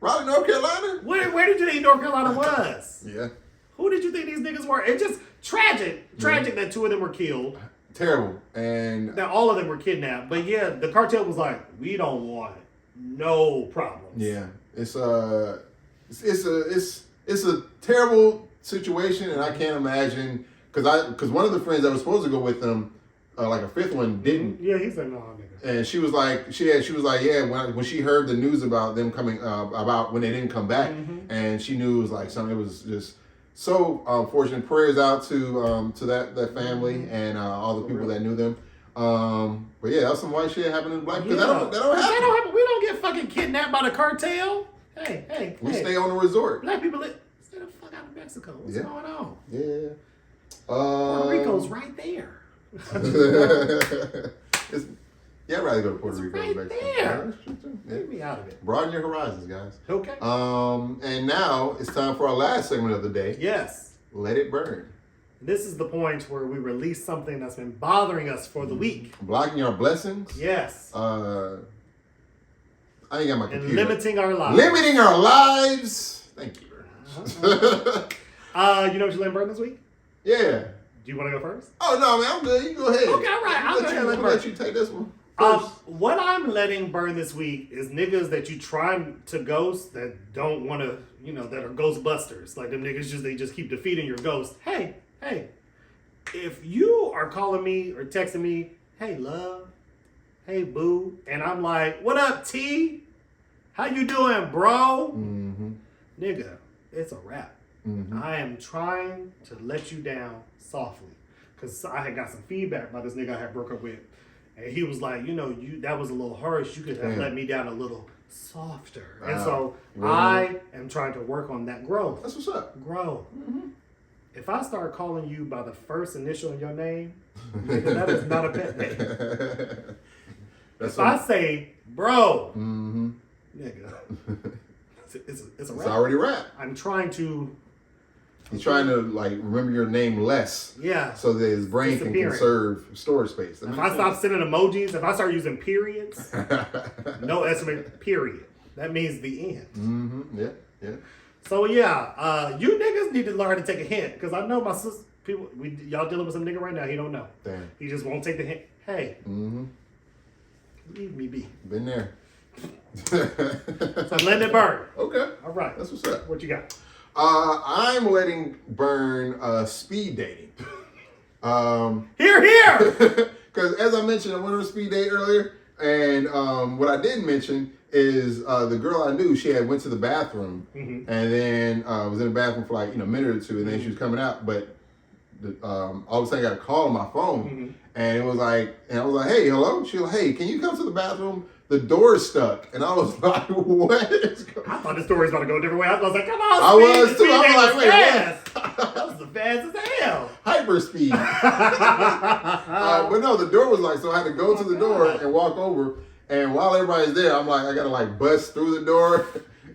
Raleigh, North Carolina? Where did you think North Carolina was? Yeah. Who did you think these niggas were? It's just tragic that 2 of them were killed. Terrible. And that all of them were kidnapped. But yeah, the cartel was like, we don't want no problems. Yeah. It's a terrible situation, and I can't imagine because one of the friends that was supposed to go with them like a fifth one didn't. Yeah, he said no, nigga. And she was like, yeah, when she heard the news about them coming, about when they didn't come back, and she knew it was like something. It was just so unfortunate. Prayers out to that family and all the people that knew them. But yeah, that's some white shit happening in black. Because that don't happen. We don't get fucking kidnapped by the cartel. Hey. We stay on the resort. Black people stay the fuck out of Mexico. What's going on? Yeah. Puerto Rico's right there. I'd rather go to Puerto Rico right than Mexico. there. Yeah, that's true too. Yeah. Get me out of it. Broaden your horizons, guys. Okay. And now it's time for our last segment of the day. Yes. Let it burn. This is the point where we release something that's been bothering us for the week. Blocking our blessings. Yes. I ain't got my computer. And limiting our lives. Limiting our lives. Thank you. You know what you let burn this week? Yeah. Do you want to go first? Oh, no, man, I'm good. You go ahead. Okay, all right. I'll go ahead and let you take this one first. What I'm letting burn this week is niggas that you try to ghost that don't want to, that are ghostbusters. Like them niggas they just keep defeating your ghost. Hey, if you are calling me or texting me, hey, love, hey, boo, and I'm like, what up, T? How you doing, bro? Nigga, it's a wrap. I am trying to let you down softly. Because I had got some feedback by this nigga I had broke up with. And he was like, that was a little harsh. You could have let me down a little softer. And so I am trying to work on that growth. That's what's up. Grow. If I start calling you by the first initial in your name, nigga, that is not a pet name. If I say, bro, nigga, it's a wrap. It's already wrapped. I'm trying to... He's trying to remember your name less. Yeah. So that his brain can conserve storage space. If I stop sending emojis, if I start using periods, no estimate, period. That means the end. Yeah. So yeah, you niggas need to learn to take a hint. Because I know my sister, y'all dealing with some nigga right now, he don't know. Damn. He just won't take the hint. Hey. Leave me be. Been there. So I'm letting it burn. Okay. All right. That's what's up. What you got? I'm letting burn speed dating. Here! Because as I mentioned, I went on a speed date earlier, and what I didn't mention is the girl I knew, she had went to the bathroom, and then was in the bathroom for a minute or two, and then she was coming out, but all of a sudden I got a call on my phone, and it was and I was like, hey, hello? She was like, hey, can you come to the bathroom? The door's stuck. And I was like, what is going on? I thought the story was about to go a different way. I was like, come on, I was too. I was like, wait, fast. That was the fast as hell. Hyper speed. But no, the door was so I had to go to the door and walk over. And while everybody's there, I'm like, I got to bust through the door.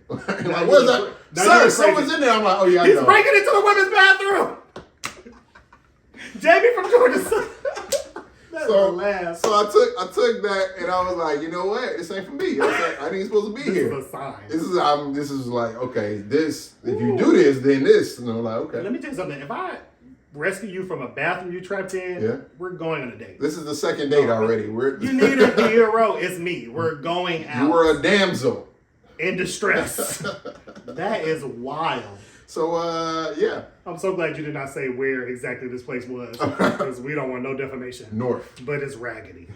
What's that? Sir, someone's in there. I'm like, oh yeah, I know. He's breaking into the women's bathroom. Jamie from Georgia. So I took that and I was like, you know what? This ain't for me. I ain't supposed to be here. This is a sign. This is okay, if you do this, then this. And I'm like, okay. Let me tell you something. If I rescue you from a bathroom you trapped in, we're going on a date. This is the second date already. You need a hero. It's me. We're going out. You were a damsel. In distress. That is wild. So, yeah. I'm so glad you did not say where exactly this place was, because we don't want no defamation. North. But it's raggedy.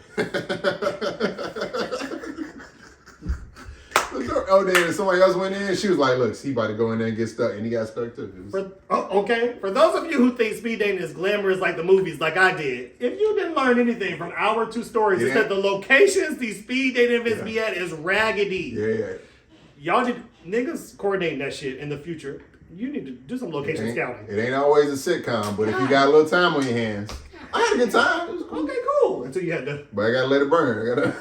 Oh, then somebody else went in. She was like, look, he about to go in there and get stuck. And he got stuck, too. Okay. For those of you who think speed dating is glamorous like the movies, like I did, if you didn't learn anything from our two stories, it's that the locations these speed dating events be at is raggedy. Yeah. Y'all did niggas coordinating that shit in the future. You need to do some location scouting. It ain't always a sitcom, but if you got a little time on your hands, I had a good time. It was cool. Okay, cool. Until you had to. But I gotta let it burn.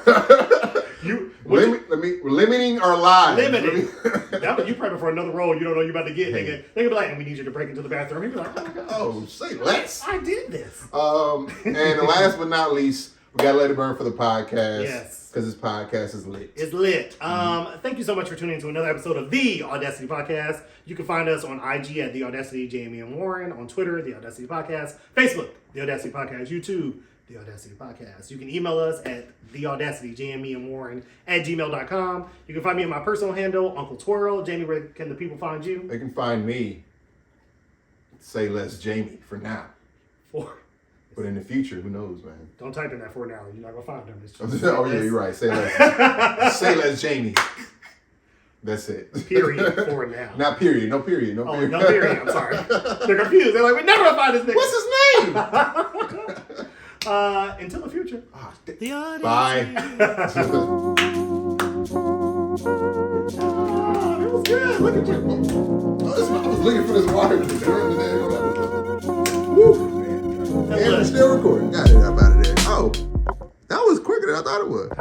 Limiting our lives. Limiting. You prepping for another role you don't know you're about to get, nigga. They can be like, and we need you to break into the bathroom. He'd be like, oh my God. Oh, say less. I did this. And last but not least, we gotta let it burn for the podcast. Yes. Because this podcast is lit. It's lit. Thank you so much for tuning in to another episode of the Audacity Podcast. You can find us on IG at The Audacity, Jme and Warren. On Twitter, The Audacity Podcast. Facebook, The Audacity Podcast. YouTube, The Audacity Podcast. You can email us at TheAudacity, Jme and Warren at gmail.com. You can find me at my personal handle, Uncle Twirl. Jamie, where can the people find you? They can find me, say less Jamie for now. But in the future, who knows, man? Don't type in that for now. You're not gonna find them. It's Oh yeah, you're right. Say less. Say less, Jamie. That's it. Period for now. Not period. No period. No Oh, period. no period. I'm sorry. They're confused. They're like, we're never gonna find this nigga. What's his name? Until the future. Bye. Oh, it was good. Look at you. I was looking for this water with the during the day. Woo. And we're still recording. Got it up out of there. Oh, that was quicker than I thought it was.